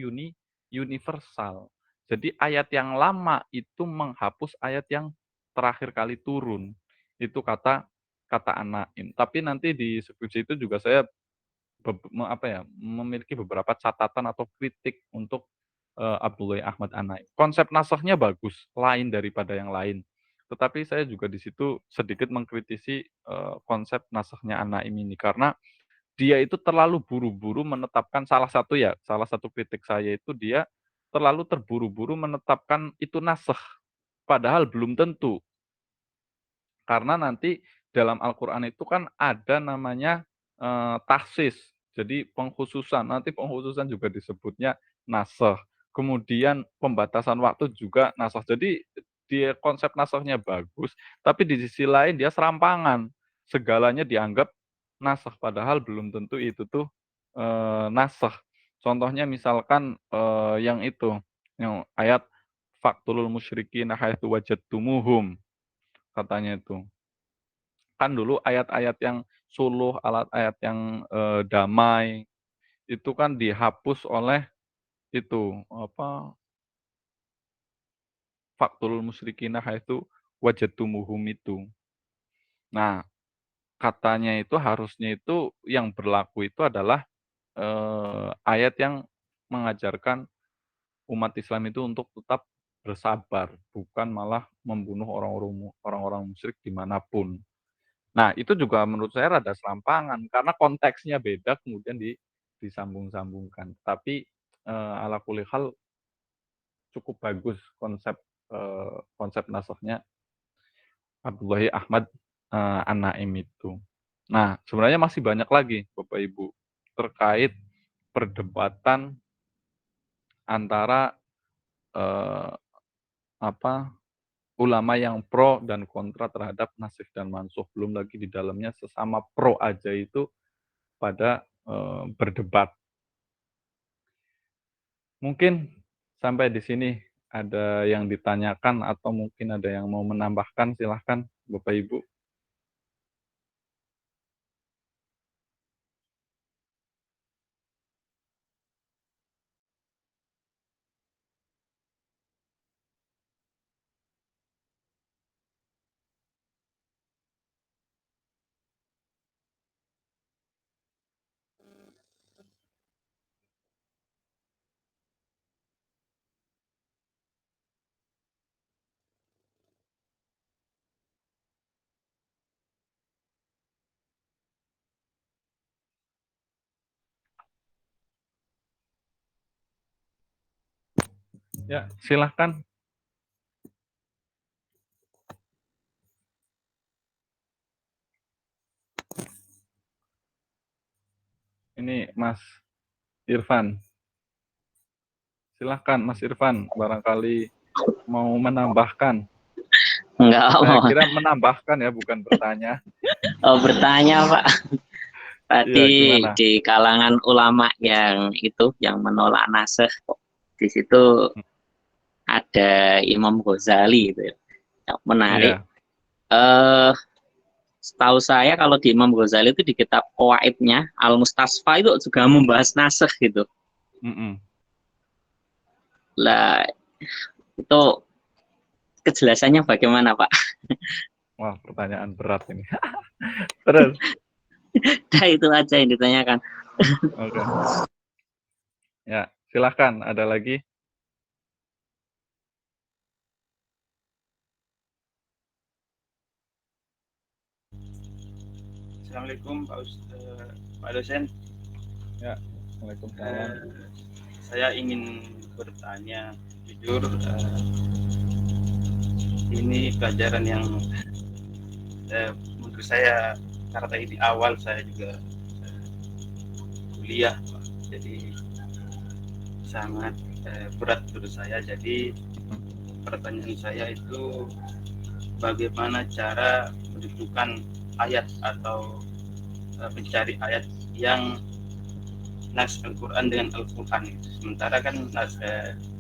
Speaker 3: universal. Jadi ayat yang lama itu menghapus ayat yang terakhir kali turun. Itu kata kata An-Naim. Tapi nanti di skripsi itu juga saya memiliki beberapa catatan atau kritik untuk Abdullah Ahmad An-Naim. Konsep nasakhnya bagus, lain daripada yang lain. Tetapi saya juga di situ sedikit mengkritisi konsep nasakhnya An-Naim ini karena dia itu terlalu buru-buru menetapkan salah satu kritik saya itu dia terlalu terburu-buru menetapkan itu nasakh, padahal belum tentu. Karena nanti dalam Al-Qur'an itu kan ada namanya, takhsis, jadi pengkhususan, nanti pengkhususan juga disebutnya nasakh. Kemudian pembatasan waktu juga nasakh. Jadi dia konsep nasakhnya bagus, tapi di sisi lain dia serampangan. Segalanya dianggap nasakh, padahal belum tentu itu tuh, nasakh. Contohnya misalkan, yang itu, yang ayat, "Faqtulul musyrikina haitsu wajadtumuhum," katanya itu. Kan dulu ayat-ayat yang suluh, ayat yang, damai, itu kan dihapus oleh itu, "Faqtulul musyrikina haitsu wajadtumuhum" itu. Nah, katanya itu harusnya itu yang berlaku itu adalah, ayat yang mengajarkan umat Islam itu untuk tetap bersabar, bukan malah membunuh orang-orang musyrik dimanapun. Nah, itu juga menurut saya rada serampangan, karena konteksnya beda kemudian disambung-sambungkan. Tapi, ala kulli hal cukup bagus konsep nasakhnya Abdullahi Ahmad, An-Naim itu. Nah, sebenarnya masih banyak lagi Bapak Ibu, terkait perdebatan antara, eee, apa, ulama yang pro dan kontra terhadap nasikh dan mansukh, belum lagi di dalamnya sesama pro aja itu pada, berdebat. Mungkin sampai di sini ada yang ditanyakan atau mungkin ada yang mau menambahkan, silahkan Bapak Ibu. Ya, silahkan. Ini Mas Irfan. Silahkan Mas Irfan, barangkali mau menambahkan.
Speaker 2: Enggak
Speaker 3: Saya
Speaker 2: mau.
Speaker 3: kira menambahkan ya, bukan bertanya.
Speaker 2: Oh, bertanya Pak.
Speaker 3: Iya,
Speaker 2: Tadi
Speaker 3: gimana?
Speaker 2: di kalangan ulama yang itu yang menolak naskh, di situ ada Imam Ghazali gitu ya. Yang menarik.
Speaker 3: Iya.
Speaker 2: Setahu saya kalau di Imam Ghazali itu di kitab Qawaidnya Al-Mustasfa itu juga membahas naskh gitu.
Speaker 3: Mm-mm.
Speaker 2: Lah itu kejelasannya bagaimana Pak?
Speaker 3: Wah, pertanyaan berat ini. Terus,
Speaker 2: Nah, itu aja yang ditanyakan.
Speaker 3: oke. Ya, silahkan. Ada lagi?
Speaker 4: Assalamualaikum Pak dosen.
Speaker 3: Ya, Waalaikumsalam.
Speaker 4: Saya ingin bertanya jujur, ini pelajaran yang menurut saya karena ini awal saya juga kuliah, Pak. Jadi sangat berat menurut saya. Jadi pertanyaan saya itu bagaimana cara menentukan ayat atau mencari ayat yang nas Al-Quran dengan Al-Quran. Sementara kan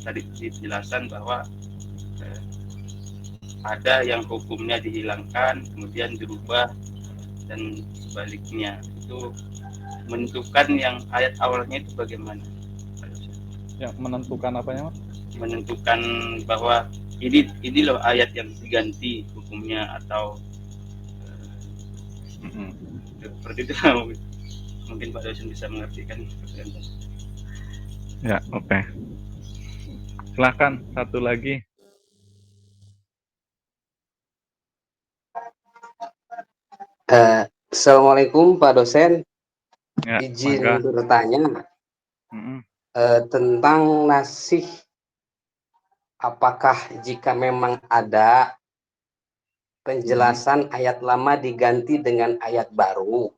Speaker 4: tadi dijelasan bahwa ada yang hukumnya dihilangkan kemudian dirubah dan sebaliknya. Itu menentukan yang ayat awalnya itu bagaimana?
Speaker 3: Yang menentukan apanya, Mas?
Speaker 4: Menentukan bahwa ini loh ayat yang diganti hukumnya atau seperti itu. Mungkin Pak dosen bisa mengertikan.
Speaker 3: Ya, oke. Silahkan, satu lagi.
Speaker 5: Assalamualaikum Pak dosen,
Speaker 3: Ya,
Speaker 5: izin
Speaker 3: mangga.
Speaker 5: bertanya
Speaker 3: Mm-mm.
Speaker 5: tentang nasih. Apakah jika memang ada penjelasan ayat lama diganti dengan ayat baru,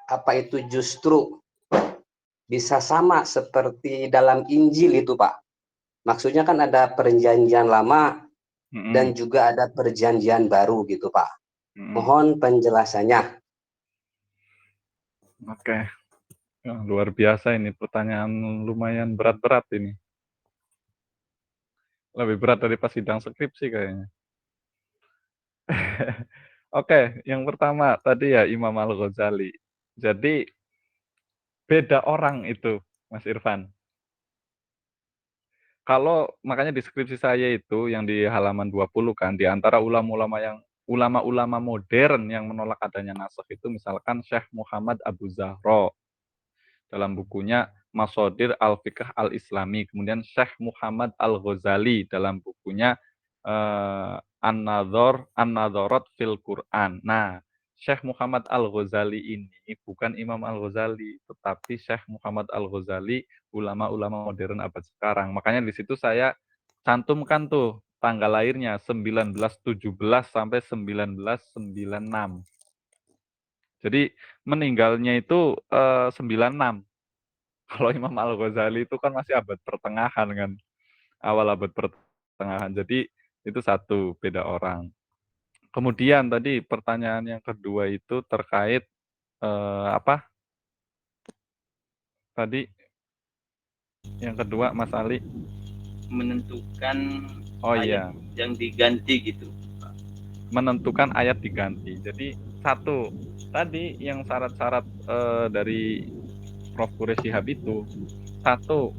Speaker 5: apa itu justru bisa sama seperti dalam Injil itu Pak? Maksudnya kan ada perjanjian lama dan juga ada perjanjian baru gitu Pak. Mohon penjelasannya.
Speaker 3: Oke. Ya, luar biasa ini, pertanyaan lumayan berat-berat ini. Lebih berat dari pas sidang skripsi kayaknya. Oke, yang pertama tadi ya Imam Al-Ghazali. Jadi beda orang itu, Mas Irfan. Kalau makanya di skripsi saya itu yang di halaman 20 kan, di antara ulama-ulama modern yang menolak adanya nasakh itu misalkan Syekh Muhammad Abu Zahra dalam bukunya Masadir Al-Fiqh Al-Islami, kemudian Syekh Muhammad Al-Ghazali dalam bukunya An-Nadharat fil Quran. Nah, Syekh Muhammad Al-Ghazali ini bukan Imam Al-Ghazali, tetapi Syekh Muhammad Al-Ghazali ulama-ulama modern abad sekarang. Makanya di situ saya cantumkan tuh tanggal lahirnya 1917 sampai 1996. Jadi meninggalnya itu 96. Kalau Imam Al-Ghazali itu kan masih abad pertengahan kan, awal abad pertengahan. Jadi itu satu, beda orang. Kemudian tadi pertanyaan yang kedua itu terkait apa? Tadi yang kedua Mas Ali.
Speaker 4: Menentukan
Speaker 3: ayat
Speaker 4: yang diganti gitu.
Speaker 3: Menentukan ayat diganti. Jadi satu, tadi yang syarat-syarat dari Prof. Quraish Shihab itu, satu,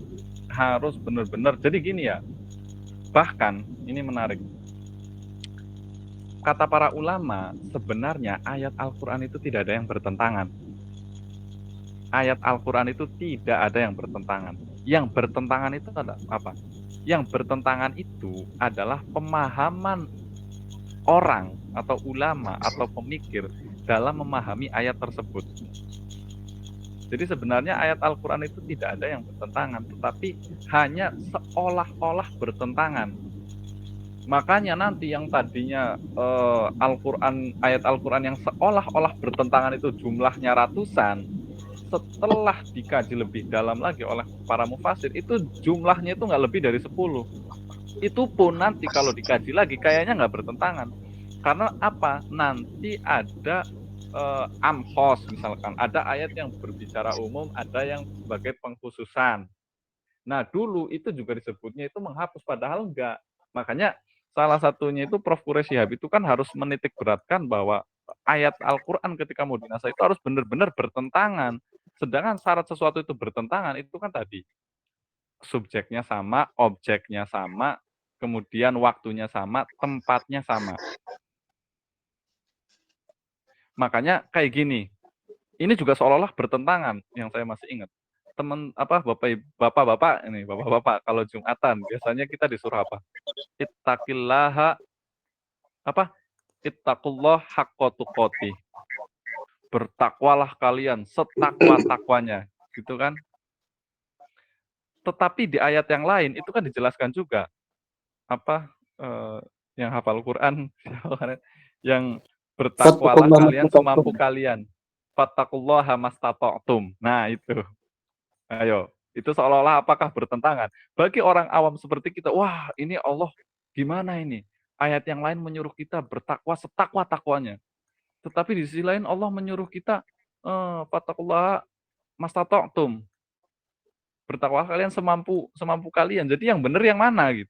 Speaker 3: harus benar-benar, jadi gini ya, bahkan ini menarik, kata para ulama, sebenarnya ayat Al-Quran itu tidak ada yang bertentangan. Ayat Al-Quran itu tidak ada yang bertentangan. Yang bertentangan itu adalah apa? Yang bertentangan itu adalah pemahaman orang atau ulama atau pemikir dalam memahami ayat tersebut. Jadi sebenarnya ayat Al-Quran itu tidak ada yang bertentangan, tetapi hanya seolah-olah bertentangan. Makanya nanti yang tadinya Al-Quran, ayat Al-Quran yang seolah-olah bertentangan itu jumlahnya ratusan, setelah dikaji lebih dalam lagi oleh para mufasir, itu jumlahnya itu nggak lebih dari 10. Itu pun nanti kalau dikaji lagi kayaknya nggak bertentangan. Karena apa? Nanti ada amkhos misalkan, ada ayat yang berbicara umum, ada yang sebagai pengkhususan. Nah dulu itu juga disebutnya itu menghapus, padahal enggak. Makanya salah satunya itu Prof. Quraish Shihab itu kan harus menitik beratkan bahwa ayat Al-Quran ketika mau dinasah itu harus benar-benar bertentangan. Sedangkan syarat sesuatu itu bertentangan itu kan tadi subjeknya sama, objeknya sama, kemudian waktunya sama, tempatnya sama. Makanya kayak gini, ini juga seolah-olah bertentangan yang saya masih ingat. Teman bapak-bapak ini, bapak-bapak kalau Jumatan biasanya kita disuruh apa? Ittaqillaha apa? Ittaqullah haqqa tuqatih. Bertakwalah kalian setakwa-takwanya, gitu kan? Tetapi di ayat yang lain itu kan dijelaskan juga apa yang hafal Quran yang bertakwalah kalian semampu kalian. Fattaqullaha mastata'tum. Nah, itu. Ayo, itu seolah-olah apakah bertentangan? Bagi orang awam seperti kita, wah, ini Allah gimana ini? Ayat yang lain menyuruh kita bertakwa setakwa-takwanya. Tetapi di sisi lain Allah menyuruh kita fattaqullaha mastata'tum. Bertakwa kalian semampu kalian. Jadi yang benar yang mana gitu?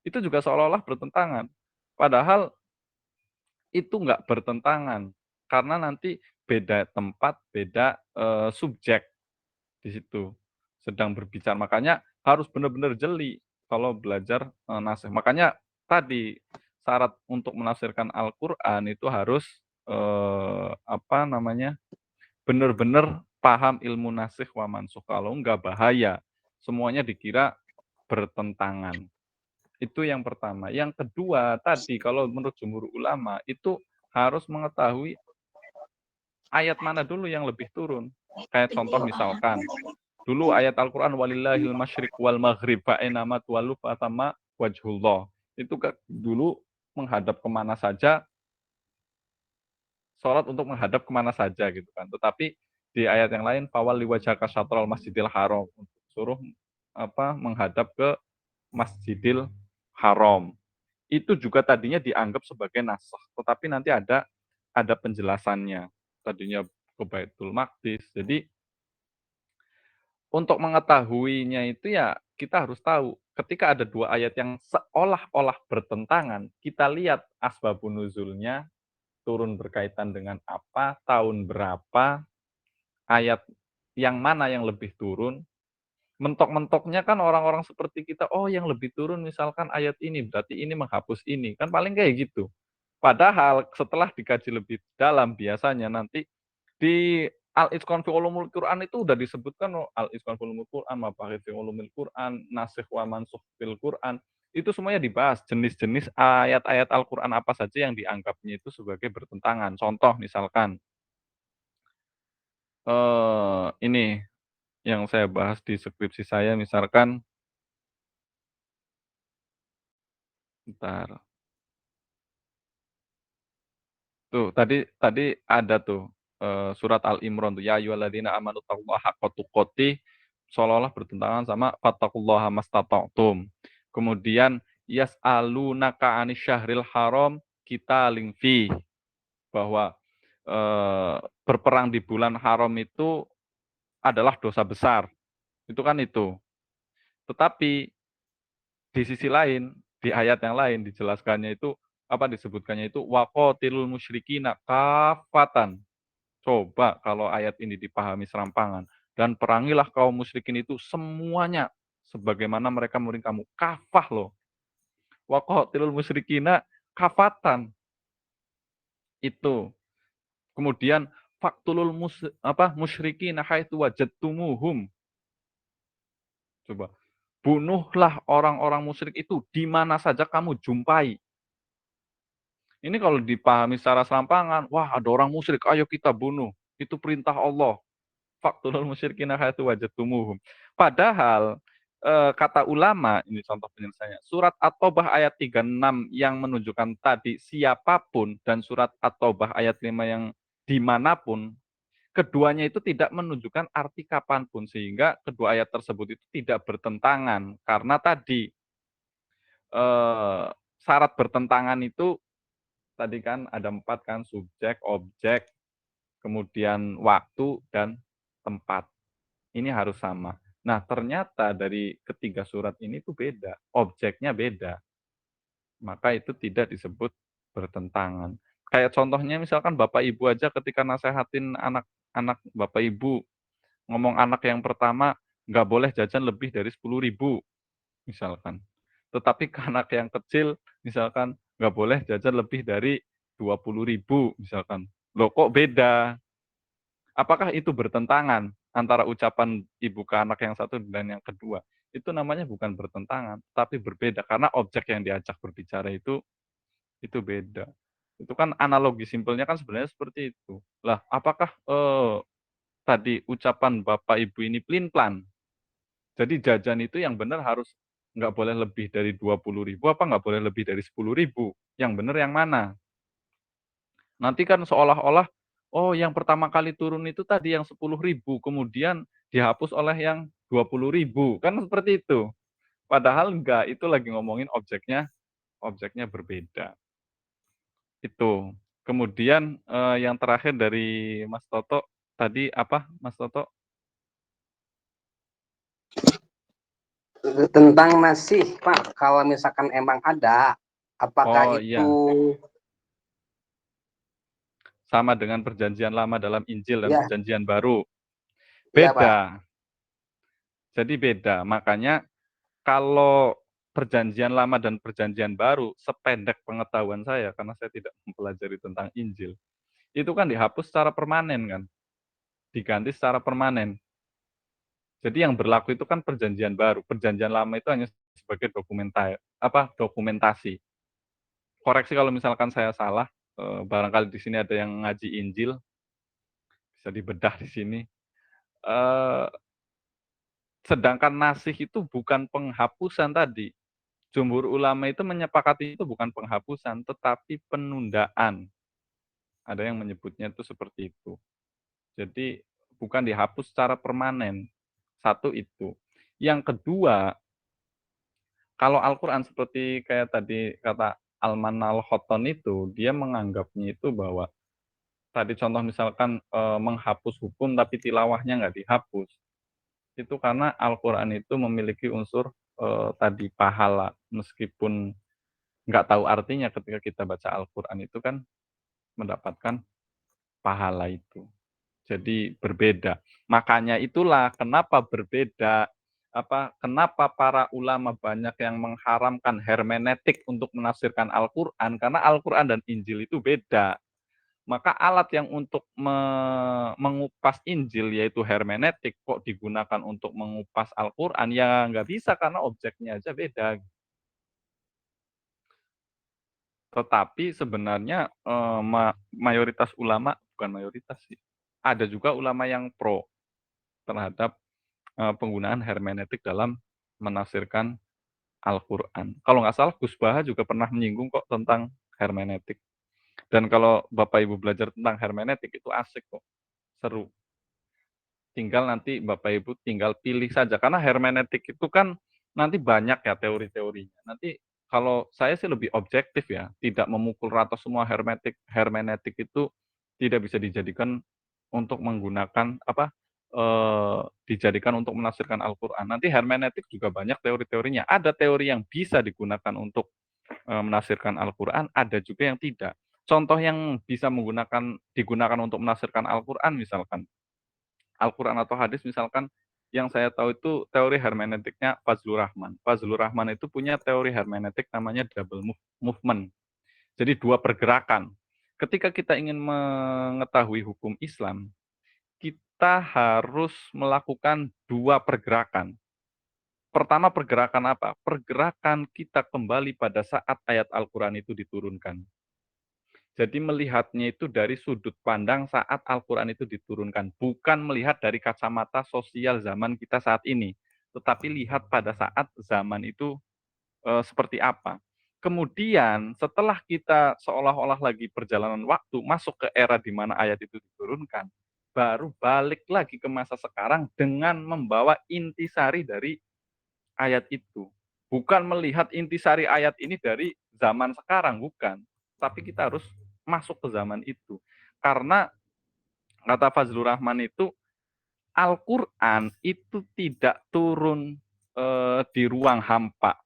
Speaker 3: Itu juga seolah-olah bertentangan. Padahal itu nggak bertentangan karena nanti beda tempat, beda subjek di situ sedang berbicara. Makanya harus benar-benar jeli kalau belajar nasih. Makanya tadi syarat untuk menafsirkan Al-Qur'an itu harus benar-benar paham ilmu nasikh wa mansukh. Kalau enggak bahaya. Semuanya dikira bertentangan. Itu yang pertama. Yang kedua, tadi kalau menurut jumhur ulama itu harus mengetahui ayat mana dulu yang lebih turun. Kayak contoh misalkan, dulu ayat Al-Quran walillahil masyriq wal maghrib fa'inama tuwallu fatama wajhullah. Itu dulu menghadap kemana saja, sholat untuk menghadap kemana saja gitu kan. Tetapi di ayat yang lain fawalli wajhaka syatral masjidil haram, suruh menghadap ke Masjidil Haram. Itu juga tadinya dianggap sebagai nasakh, tetapi nanti ada penjelasannya. Tadinya ke Baitul Maqdis. Jadi untuk mengetahuinya itu ya kita harus tahu ketika ada dua ayat yang seolah-olah bertentangan, kita lihat asbabun nuzulnya, turun berkaitan dengan apa, tahun berapa, ayat yang mana yang lebih turun. Mentok-mentoknya kan orang-orang seperti kita, oh yang lebih turun misalkan ayat ini, berarti ini menghapus ini. Kan paling kayak gitu. Padahal setelah dikaji lebih dalam, biasanya nanti di Al-Itqan fi Ulumul Quran itu udah disebutkan Al-Itqan fi Ulumul Quran, Mabahith fi Ulumul Quran, Nasikh wa Mansukh fil Quran. Itu semuanya dibahas, jenis-jenis ayat-ayat Al-Quran apa saja yang dianggapnya itu sebagai bertentangan. Contoh misalkan, ini yang saya bahas di skripsi saya misalkan, bentar. Tuh, tadi ada tuh surat Al-Imran tuh, ya ayyuhalladzina amanu taqullaha haqqa tuqatih, seolah-olah bertentangan sama fattaqullaha mastata'tum. Kemudian yas'alunaka 'anis syahril haram qitalin fi, bahwa berperang di bulan haram itu adalah dosa besar. Itu kan itu. Tetapi di sisi lain, di ayat yang lain dijelaskannya itu disebutkannya itu waqatilul musyrikina kafatan. Coba kalau ayat ini dipahami serampangan, dan perangilah kaum musyrikin itu semuanya sebagaimana mereka memuring kamu. Kafah loh. Waqatilul musyrikina kafatan. Itu. Kemudian faktulul musyrikina haitsu wajadtumuhum. Coba. Bunuhlah orang-orang musyrik itu di mana saja kamu jumpai. Ini kalau dipahami secara serampangan, wah ada orang musyrik, ayo kita bunuh. Itu perintah Allah. Faqtulul musyrikina haitsu wajadtumuhum. Padahal kata ulama, ini contoh penyelesaiannya, surat At-Taubah ayat 36 yang menunjukkan tadi siapapun, dan surat At-Taubah ayat 5 yang dimanapun, keduanya itu tidak menunjukkan arti kapanpun, sehingga kedua ayat tersebut itu tidak bertentangan. Karena tadi syarat bertentangan itu tadi kan ada 4 kan, subjek, objek, kemudian waktu, dan tempat. Ini harus sama. Nah, ternyata dari ketiga surat ini tuh beda, objeknya beda. Maka itu tidak disebut bertentangan. Kayak contohnya misalkan Bapak Ibu aja ketika nasehatin anak-anak Bapak Ibu, ngomong anak yang pertama nggak boleh jajan lebih dari 10.000 misalkan. Tetapi ke anak yang kecil misalkan nggak boleh jajan lebih dari 20.000 misalkan. Loh kok beda? Apakah itu bertentangan antara ucapan ibu ke anak yang satu dan yang kedua? Itu namanya bukan bertentangan, tapi berbeda karena objek yang diajak berbicara itu beda. Itu kan analogi simpelnya kan sebenarnya seperti itu. Lah, apakah tadi ucapan Bapak Ibu ini pelin-pelan? Jadi jajan itu yang benar harus nggak boleh lebih dari 20.000 apa nggak boleh lebih dari 10.000? Yang benar yang mana? Nanti kan seolah-olah, oh yang pertama kali turun itu tadi yang 10.000, kemudian dihapus oleh yang 20.000, kan seperti itu. Padahal enggak, itu lagi ngomongin objeknya berbeda. Itu. Kemudian yang terakhir dari Mas Toto, tadi apa Mas Toto?
Speaker 5: Tentang nasih, Pak, kalau misalkan emang ada, apakah
Speaker 3: Oh
Speaker 5: itu
Speaker 3: iya, sama dengan perjanjian lama dalam Injil dan
Speaker 5: ya,
Speaker 3: perjanjian baru.
Speaker 5: ya Pak.
Speaker 3: Beda. Jadi beda. Makanya kalau perjanjian lama dan perjanjian baru, sependek pengetahuan saya, karena saya tidak mempelajari tentang Injil, itu kan dihapus secara permanen kan, diganti secara permanen. Jadi yang berlaku itu kan perjanjian baru, perjanjian lama itu hanya sebagai dokumentasi. Koreksi kalau misalkan saya salah, barangkali di sini ada yang ngaji Injil, bisa dibedah di sini. Sedangkan nasih itu bukan penghapusan tadi. Jumhur ulama itu menyepakati itu bukan penghapusan, tetapi penundaan. Ada yang menyebutnya itu seperti itu. Jadi bukan dihapus secara permanen. Satu itu. Yang kedua, kalau Al-Quran seperti kayak tadi kata Alman al-Khotton itu, dia menganggapnya itu bahwa tadi contoh misalkan menghapus hukum tapi tilawahnya nggak dihapus. Itu karena Al-Quran itu memiliki unsur tadi pahala. Meskipun nggak tahu artinya ketika kita baca Al-Quran itu kan mendapatkan pahala itu. Jadi berbeda. Makanya itulah kenapa berbeda, kenapa para ulama banyak yang mengharamkan hermeneutik untuk menafsirkan Al-Quran, karena Al-Quran dan Injil itu beda. Maka alat yang untuk mengupas Injil, yaitu hermeneutik, kok digunakan untuk mengupas Al-Quran, ya nggak bisa karena objeknya aja beda. Tetapi sebenarnya mayoritas ulama, bukan mayoritas sih, ada juga ulama yang pro terhadap penggunaan hermeneutik dalam menafsirkan Al-Quran. Kalau nggak salah Gus Baha juga pernah menyinggung kok tentang hermeneutik. Dan kalau Bapak Ibu belajar tentang hermeneutik itu asik kok, seru. Tinggal nanti Bapak Ibu tinggal pilih saja, karena hermeneutik itu kan nanti banyak ya teori-teorinya. Nanti kalau saya sih lebih objektif ya, tidak memukul rata semua hermeneutik itu tidak bisa dijadikan untuk menggunakan dijadikan untuk menafsirkan Al-Quran. Nanti hermeneutik juga banyak teori-teorinya. Ada teori yang bisa digunakan untuk menafsirkan Al-Quran, ada juga yang tidak. Contoh yang bisa digunakan untuk menafsirkan Al-Quran misalkan, Al-Quran atau hadis misalkan, yang saya tahu itu teori hermeneutiknya Fazlur Rahman. Fazlur Rahman itu punya teori hermeneutik namanya double movement. Jadi dua pergerakan. Ketika kita ingin mengetahui hukum Islam, kita harus melakukan dua pergerakan. Pertama pergerakan apa? Pergerakan kita kembali pada saat ayat Al-Quran itu diturunkan. Jadi melihatnya itu dari sudut pandang saat Al-Quran itu diturunkan. Bukan melihat dari kacamata sosial zaman kita saat ini. Tetapi lihat pada saat zaman itu seperti apa. Kemudian setelah kita seolah-olah lagi perjalanan waktu, masuk ke era di mana ayat itu diturunkan, baru balik lagi ke masa sekarang dengan membawa intisari dari ayat itu. Bukan melihat intisari ayat ini dari zaman sekarang, bukan. Tapi kita harus masuk ke zaman itu. Karena kata Fazlur Rahman itu, Al-Quran itu tidak turun di ruang hampa.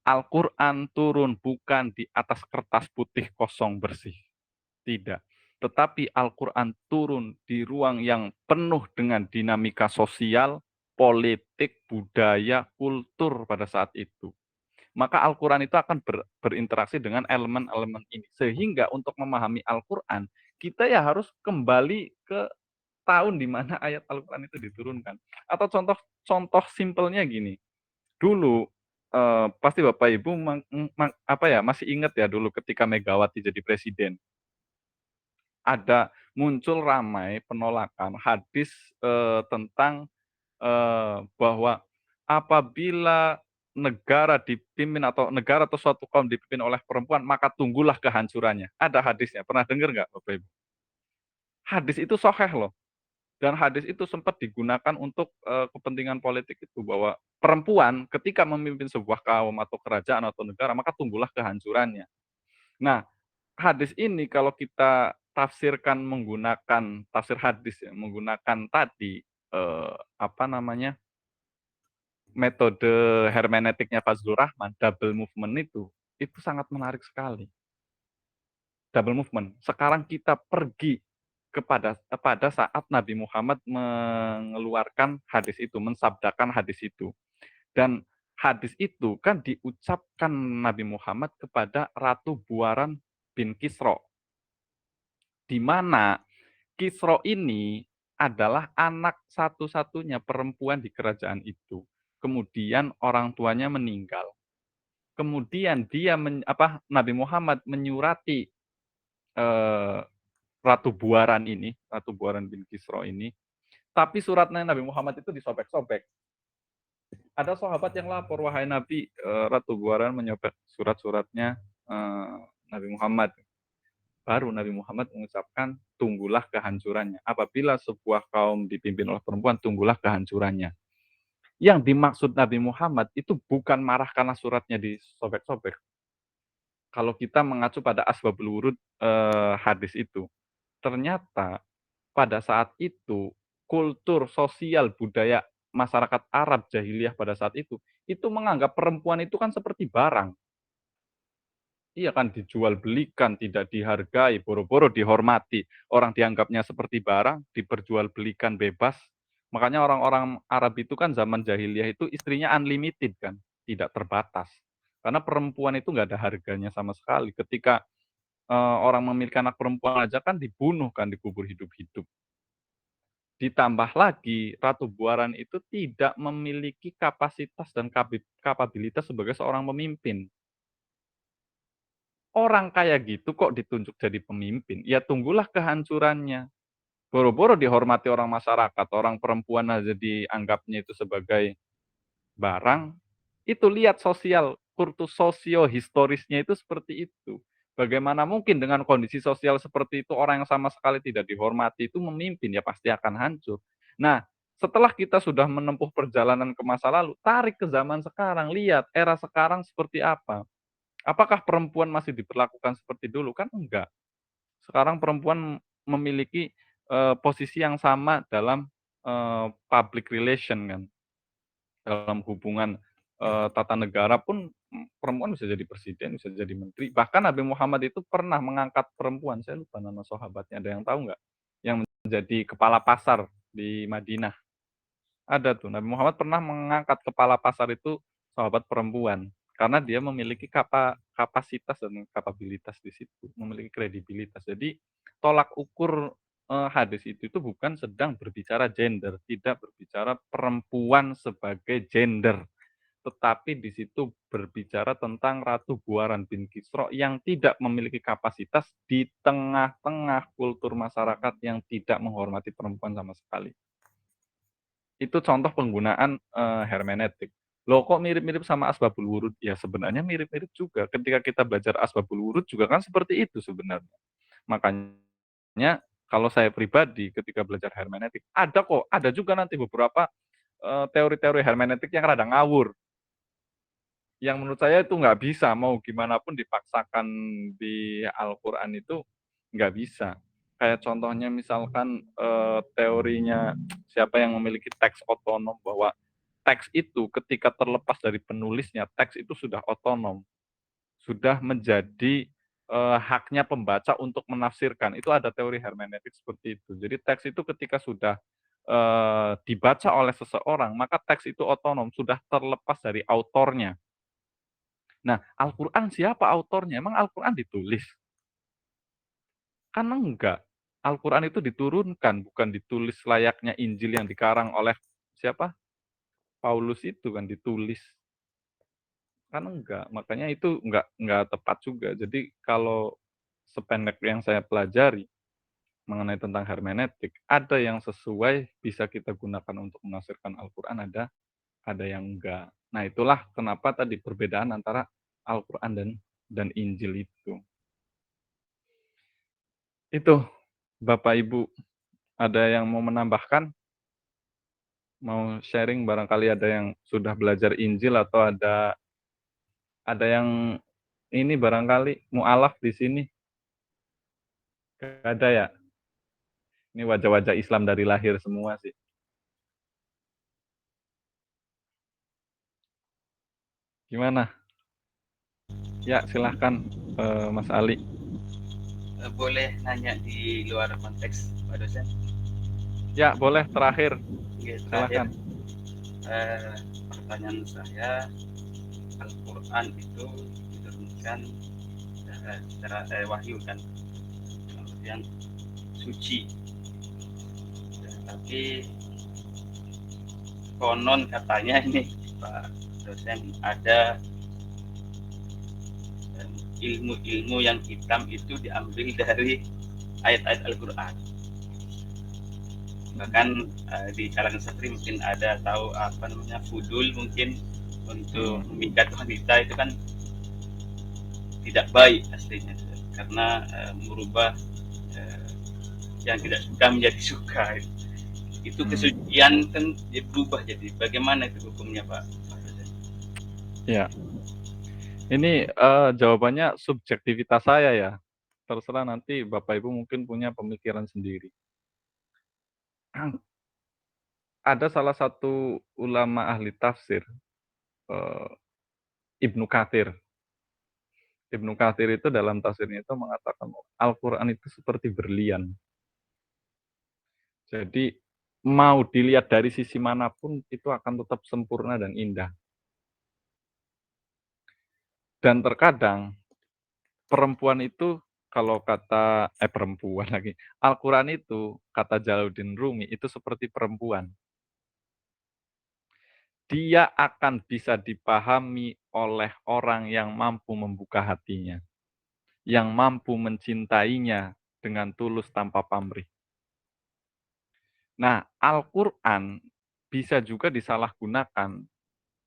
Speaker 3: Al-Quran turun bukan di atas kertas putih kosong bersih. Tidak. Tetapi Al-Quran turun di ruang yang penuh dengan dinamika sosial, politik, budaya, kultur pada saat itu. Maka Al-Quran itu akan berinteraksi dengan elemen-elemen ini. Sehingga untuk memahami Al-Quran, kita ya harus kembali ke tahun di mana ayat Al-Quran itu diturunkan. Atau contoh simpelnya gini. Dulu, pasti Bapak Ibu masih ingat ya dulu ketika Megawati jadi presiden. Ada muncul ramai penolakan hadis tentang bahwa apabila negara dipimpin atau negara atau suatu kaum dipimpin oleh perempuan, maka tunggulah kehancurannya. Ada hadisnya, pernah dengar nggak Bapak Ibu? Hadis itu sahih loh. Dan hadis itu sempat digunakan untuk kepentingan politik itu, bahwa perempuan ketika memimpin sebuah kaum atau kerajaan atau negara, maka tunggulah kehancurannya. Nah, hadis ini kalau kita tafsirkan menggunakan tafsir hadis ya, menggunakan tadi metode hermeneutiknya Fazlur Rahman, double movement itu sangat menarik sekali. Double movement. Sekarang kita pergi pada saat Nabi Muhammad mengeluarkan hadis itu, mensabdakan hadis itu. Dan hadis itu kan diucapkan Nabi Muhammad kepada Ratu Buaran bin Kisro. Di mana Kisro ini adalah anak satu-satunya perempuan di kerajaan itu. Kemudian orang tuanya meninggal. Kemudian Nabi Muhammad menyurati Ratu Buaran bin Kisro ini, tapi suratnya Nabi Muhammad itu disobek-sobek. Ada sahabat yang lapor, wahai Nabi, Ratu Buaran menyobek surat-suratnya Nabi Muhammad. Baru Nabi Muhammad mengucapkan, tunggulah kehancurannya. Apabila sebuah kaum dipimpin oleh perempuan, tunggulah kehancurannya. Yang dimaksud Nabi Muhammad itu bukan marah karena suratnya disobek-sobek. Kalau kita mengacu pada asbabul wurud hadis itu, ternyata pada saat itu kultur sosial budaya masyarakat Arab jahiliyah pada saat itu menganggap perempuan itu kan seperti barang. Iya kan, dijual belikan, tidak dihargai, boro-boro dihormati. Orang dianggapnya seperti barang, diperjualbelikan bebas. Makanya orang-orang Arab itu kan zaman jahiliyah itu istrinya unlimited kan, tidak terbatas. Karena perempuan itu nggak ada harganya sama sekali. Ketika orang memiliki anak perempuan aja kan dibunuh kan, dikubur hidup-hidup. Ditambah lagi, Ratu Buaran itu tidak memiliki kapasitas dan kapabilitas sebagai seorang pemimpin. Orang kayak gitu kok ditunjuk jadi pemimpin? Ya tunggulah kehancurannya. Boro-boro dihormati orang masyarakat, orang perempuan aja dianggapnya itu sebagai barang. Itu lihat kultus sosio-historisnya itu seperti itu. Bagaimana mungkin dengan kondisi sosial seperti itu, orang yang sama sekali tidak dihormati itu memimpin, ya pasti akan hancur. Nah, setelah kita sudah menempuh perjalanan ke masa lalu, tarik ke zaman sekarang, lihat era sekarang seperti apa. Apakah perempuan masih diperlakukan seperti dulu? Kan enggak. Sekarang perempuan memiliki posisi yang sama dalam public relation kan. Dalam hubungan tata negara pun perempuan bisa jadi presiden, bisa jadi menteri. Bahkan Nabi Muhammad itu pernah mengangkat perempuan, saya lupa nama sahabatnya, ada yang tahu nggak? Yang menjadi kepala pasar di Madinah. Ada tuh, Nabi Muhammad pernah mengangkat kepala pasar itu sahabat perempuan. Karena dia memiliki kapasitas dan kapabilitas di situ, memiliki kredibilitas. Jadi tolak ukur hadis itu bukan sedang berbicara gender, tidak berbicara perempuan sebagai gender, tetapi di situ berbicara tentang Ratu Buaran bin Kisra yang tidak memiliki kapasitas di tengah-tengah kultur masyarakat yang tidak menghormati perempuan sama sekali. Itu contoh penggunaan hermeneutik. Loh kok mirip-mirip sama Asbabul Wurud? Ya sebenarnya mirip-mirip juga. Ketika kita belajar Asbabul Wurud juga kan seperti itu sebenarnya. Makanya kalau saya pribadi ketika belajar hermeneutik, ada juga nanti beberapa teori-teori hermeneutik yang rada ngawur. Yang menurut saya itu nggak bisa, mau gimana pun dipaksakan di Al-Quran itu nggak bisa. Kayak contohnya misalkan teorinya siapa yang memiliki teks otonom, bahwa teks itu ketika terlepas dari penulisnya, teks itu sudah otonom, sudah menjadi haknya pembaca untuk menafsirkan. Itu ada teori hermeneutik seperti itu. Jadi teks itu ketika sudah dibaca oleh seseorang, maka teks itu otonom, sudah terlepas dari autornya. Nah, Al-Quran siapa autornya? Emang Al-Quran ditulis? Kan enggak. Al-Quran itu diturunkan, bukan ditulis layaknya Injil yang dikarang oleh siapa? Paulus itu kan ditulis. Kan enggak. Makanya itu enggak tepat juga. Jadi kalau sependek yang saya pelajari mengenai tentang hermeneutik, ada yang sesuai bisa kita gunakan untuk menafsirkan Al-Quran, ada yang enggak. Nah, itulah kenapa tadi perbedaan antara Al-Quran dan Injil itu. Itu, Bapak Ibu, ada yang mau menambahkan? Mau sharing, barangkali ada yang sudah belajar Injil atau ada yang ini barangkali mu'alaf di sini. Gak ada ya? Ini wajah-wajah Islam dari lahir semua sih. Gimana? Ya, silahkan Mas Ali.
Speaker 4: Boleh nanya di luar konteks, Pak dosen?
Speaker 3: Ya, boleh terakhir.
Speaker 4: Oke,
Speaker 3: Silahkan.
Speaker 4: Pertanyaan saya, Al-Quran itu diturunkan secara wahyu kan, kemudian suci. Tapi konon katanya ini Pak dosen ada ilmu-ilmu yang hitam itu diambil dari ayat-ayat Al-Quran. Bahkan di kalangan santri mungkin ada tahu apa namanya fudul, mungkin untuk memikat wanita itu kan tidak baik aslinya, karena merubah yang tidak suka menjadi suka. Itu kesucian kan berubah, jadi bagaimana itu hukumnya Pak?
Speaker 3: Ya, ini jawabannya subjektivitas saya ya. Terserah nanti Bapak Ibu mungkin punya pemikiran sendiri. Ada salah satu ulama ahli tafsir, Ibnu Katsir. Ibnu Katsir itu dalam tafsirnya itu mengatakan Al-Quran itu seperti berlian. Jadi mau dilihat dari sisi manapun itu akan tetap sempurna dan indah. Dan terkadang perempuan itu, kalau kata perempuan lagi, Al-Quran itu kata Jalaluddin Rumi itu seperti perempuan. Dia akan bisa dipahami oleh orang yang mampu membuka hatinya, yang mampu mencintainya dengan tulus tanpa pamrih. Nah, Al-Quran bisa juga disalahgunakan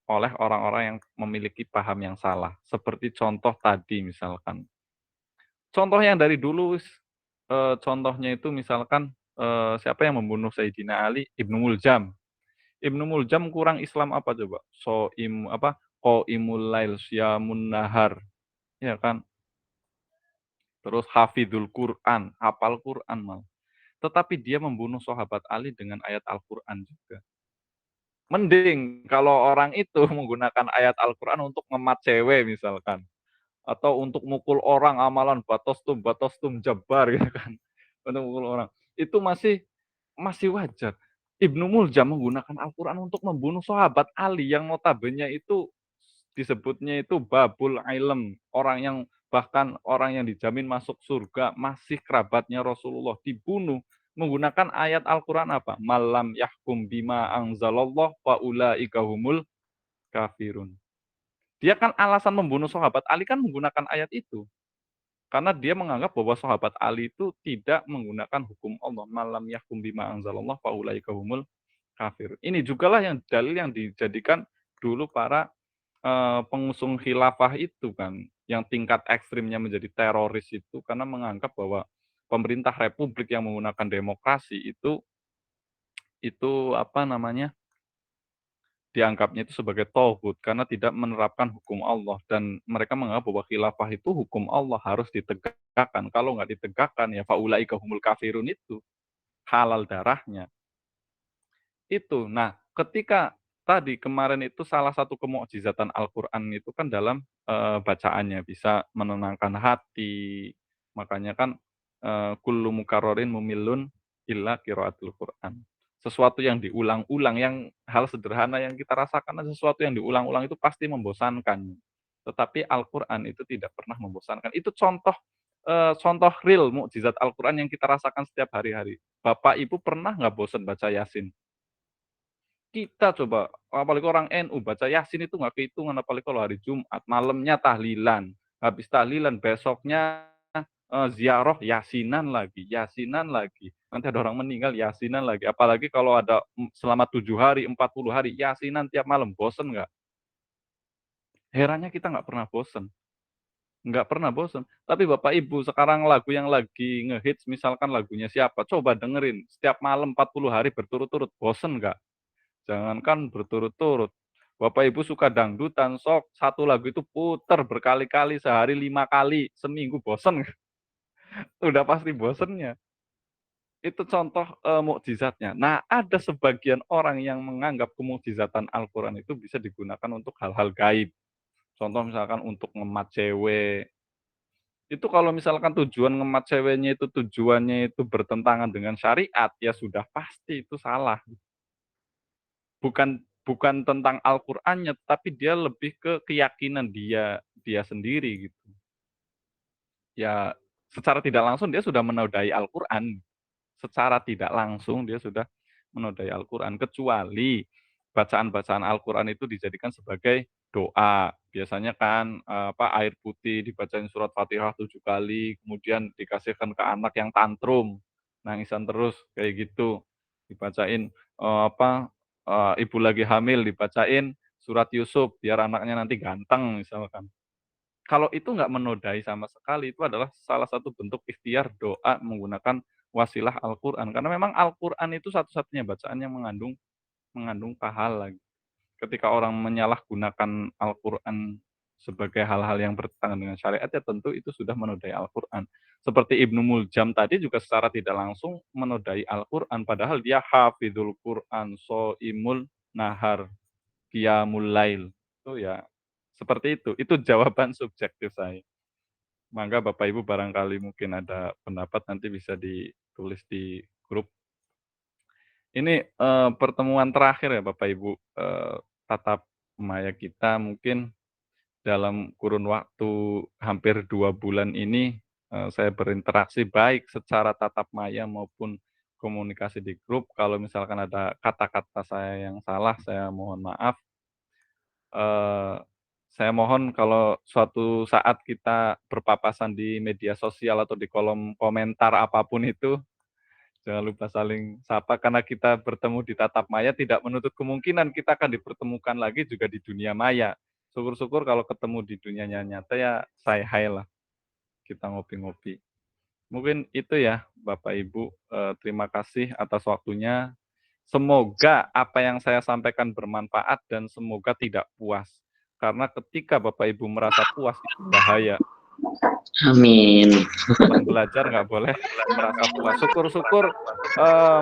Speaker 3: oleh orang-orang yang memiliki paham yang salah. Seperti contoh tadi misalkan. Contoh yang dari dulu, contohnya itu misalkan siapa yang membunuh Sayyidina Ali? Ibnu Muljam. Ibnu Muljam kurang Islam apa coba? Qaimul lail syamun nahar. Ya kan? Terus hafidul Quran, hafal Quran mal. Tetapi dia membunuh sahabat Ali dengan ayat Al-Quran juga. Mending kalau orang itu menggunakan ayat Al-Quran untuk ngemat cewek misalkan. Atau untuk mukul orang, amalan batostum jabar gitu kan. Untuk mukul orang. Itu masih wajar. Ibnu Muljam menggunakan Al-Quran untuk membunuh sahabat Ali yang notabene itu disebutnya itu babul ilm, bahkan orang yang dijamin masuk surga, masih kerabatnya Rasulullah, dibunuh menggunakan ayat Al-Quran apa? Malam yahkum bima anzalallah fa ulaika humul kafirun. Dia kan alasan membunuh sahabat Ali kan menggunakan ayat itu. Karena dia menganggap bahwa sahabat Ali itu tidak menggunakan hukum Allah. Malam yahkum bima anzalallah faulaika humul kafir. Ini jugalah yang dalil yang dijadikan dulu para pengusung khilafah itu kan, yang tingkat ekstrimnya menjadi teroris itu karena menganggap bahwa pemerintah republik yang menggunakan demokrasi itu apa namanya, dianggapnya itu sebagai tauhid karena tidak menerapkan hukum Allah, dan mereka menganggap bahwa khilafah itu hukum Allah harus ditegakkan. Kalau nggak ditegakkan ya faulaika humul kafirun, itu halal darahnya. Itu. Nah, ketika tadi kemarin itu salah satu kemukjizatan Al-Qur'an itu kan dalam bacaannya bisa menenangkan hati. Makanya kan kullu mukarrarin mumillun illa qiraatul Qur'an. Sesuatu yang diulang-ulang, yang hal sederhana yang kita rasakan, sesuatu yang diulang-ulang itu pasti membosankan. Tetapi Al-Qur'an itu tidak pernah membosankan. Itu contoh real mukjizat Al-Qur'an yang kita rasakan setiap hari-hari. Bapak Ibu pernah nggak bosan baca Yasin? Kita coba, apalagi orang NU, baca Yasin itu nggak kehitungan, apalagi kalau hari Jumat, malamnya tahlilan. Habis tahlilan, besoknya ziarah, yasinan lagi. Nanti ada orang meninggal, yasinan lagi. Apalagi kalau ada selama 7 hari, 40 hari, yasinan tiap malam. Bosen nggak? Herannya kita nggak pernah bosen. Nggak pernah bosen. Tapi Bapak Ibu, sekarang lagu yang lagi ngehits, misalkan lagunya siapa, coba dengerin. Setiap malam 40 hari berturut-turut, bosen nggak? Jangankan berturut-turut. Bapak Ibu suka dangdutan, sok satu lagu itu puter berkali-kali, sehari 5 kali, seminggu bosen nggak? Udah pasti bosennya. Itu contoh mukjizatnya. Nah, ada sebagian orang yang menganggap kemukjizatan Al-Qur'an itu bisa digunakan untuk hal-hal gaib. Contoh misalkan untuk ngemat cewek. Itu kalau misalkan tujuan ngemat ceweknya itu tujuannya itu bertentangan dengan syariat, ya sudah pasti itu salah. Bukan tentang Al-Qur'annya, tapi dia lebih ke keyakinan dia sendiri gitu. Ya, secara tidak langsung dia sudah menodai Al-Qur'an. Secara tidak langsung dia sudah menodai Al-Qur'an, kecuali bacaan-bacaan Al-Qur'an itu dijadikan sebagai doa. Biasanya kan air putih dibacain surat Fatihah 7 kali, kemudian dikasihkan ke anak yang tantrum, nangisan terus kayak gitu. Dibacain ibu lagi hamil dibacain surat Yusuf biar anaknya nanti ganteng misalkan. Kalau itu nggak menodai sama sekali, itu adalah salah satu bentuk ikhtiar doa menggunakan wasilah Al-Qur'an. Karena memang Al-Qur'an itu satu-satunya bacaan yang mengandung pahala. Ketika orang menyalahgunakan Al-Qur'an sebagai hal-hal yang bertentangan dengan syariat, ya tentu itu sudah menodai Al-Qur'an. Seperti Ibnu Muljam tadi juga secara tidak langsung menodai Al-Qur'an, padahal dia hafizul Qur'an, soimul nahar, qiyamul lail. Itu ya seperti itu. Itu jawaban subjektif saya. Maka Bapak Ibu barangkali mungkin ada pendapat, nanti bisa ditulis di grup. Ini pertemuan terakhir ya Bapak Ibu, tatap maya kita mungkin dalam kurun waktu hampir 2 bulan ini, saya berinteraksi baik secara tatap maya maupun komunikasi di grup. Kalau misalkan ada kata-kata saya yang salah, saya mohon maaf. Saya mohon kalau suatu saat kita berpapasan di media sosial atau di kolom komentar apapun itu, jangan lupa saling sapa, karena kita bertemu di tatap maya tidak menutup kemungkinan kita akan dipertemukan lagi juga di dunia maya. Syukur-syukur kalau ketemu di dunia nyata ya say hi lah, kita ngopi-ngopi. Mungkin itu ya Bapak Ibu, terima kasih atas waktunya. Semoga apa yang saya sampaikan bermanfaat dan semoga tidak puas. Karena ketika Bapak Ibu merasa puas itu bahaya.
Speaker 2: Amin.
Speaker 3: Belajar nggak boleh merasa puas. Syukur-syukur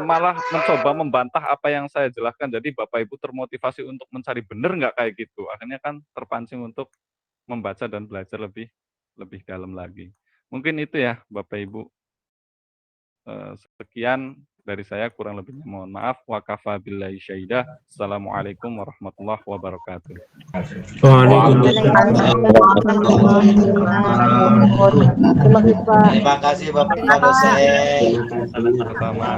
Speaker 3: malah mencoba membantah apa yang saya jelaskan. Jadi Bapak Ibu termotivasi untuk mencari benar nggak kayak gitu. Akhirnya kan terpancing untuk membaca dan belajar lebih dalam lagi. Mungkin itu ya Bapak Ibu. Sekian dari saya, kurang lebihnya mohon maaf. Wa kafa billahi syahidah. Assalamualaikum warahmatullahi wabarakatuh.
Speaker 6: Terima kasih Bapak dosen.
Speaker 3: Sama-sama.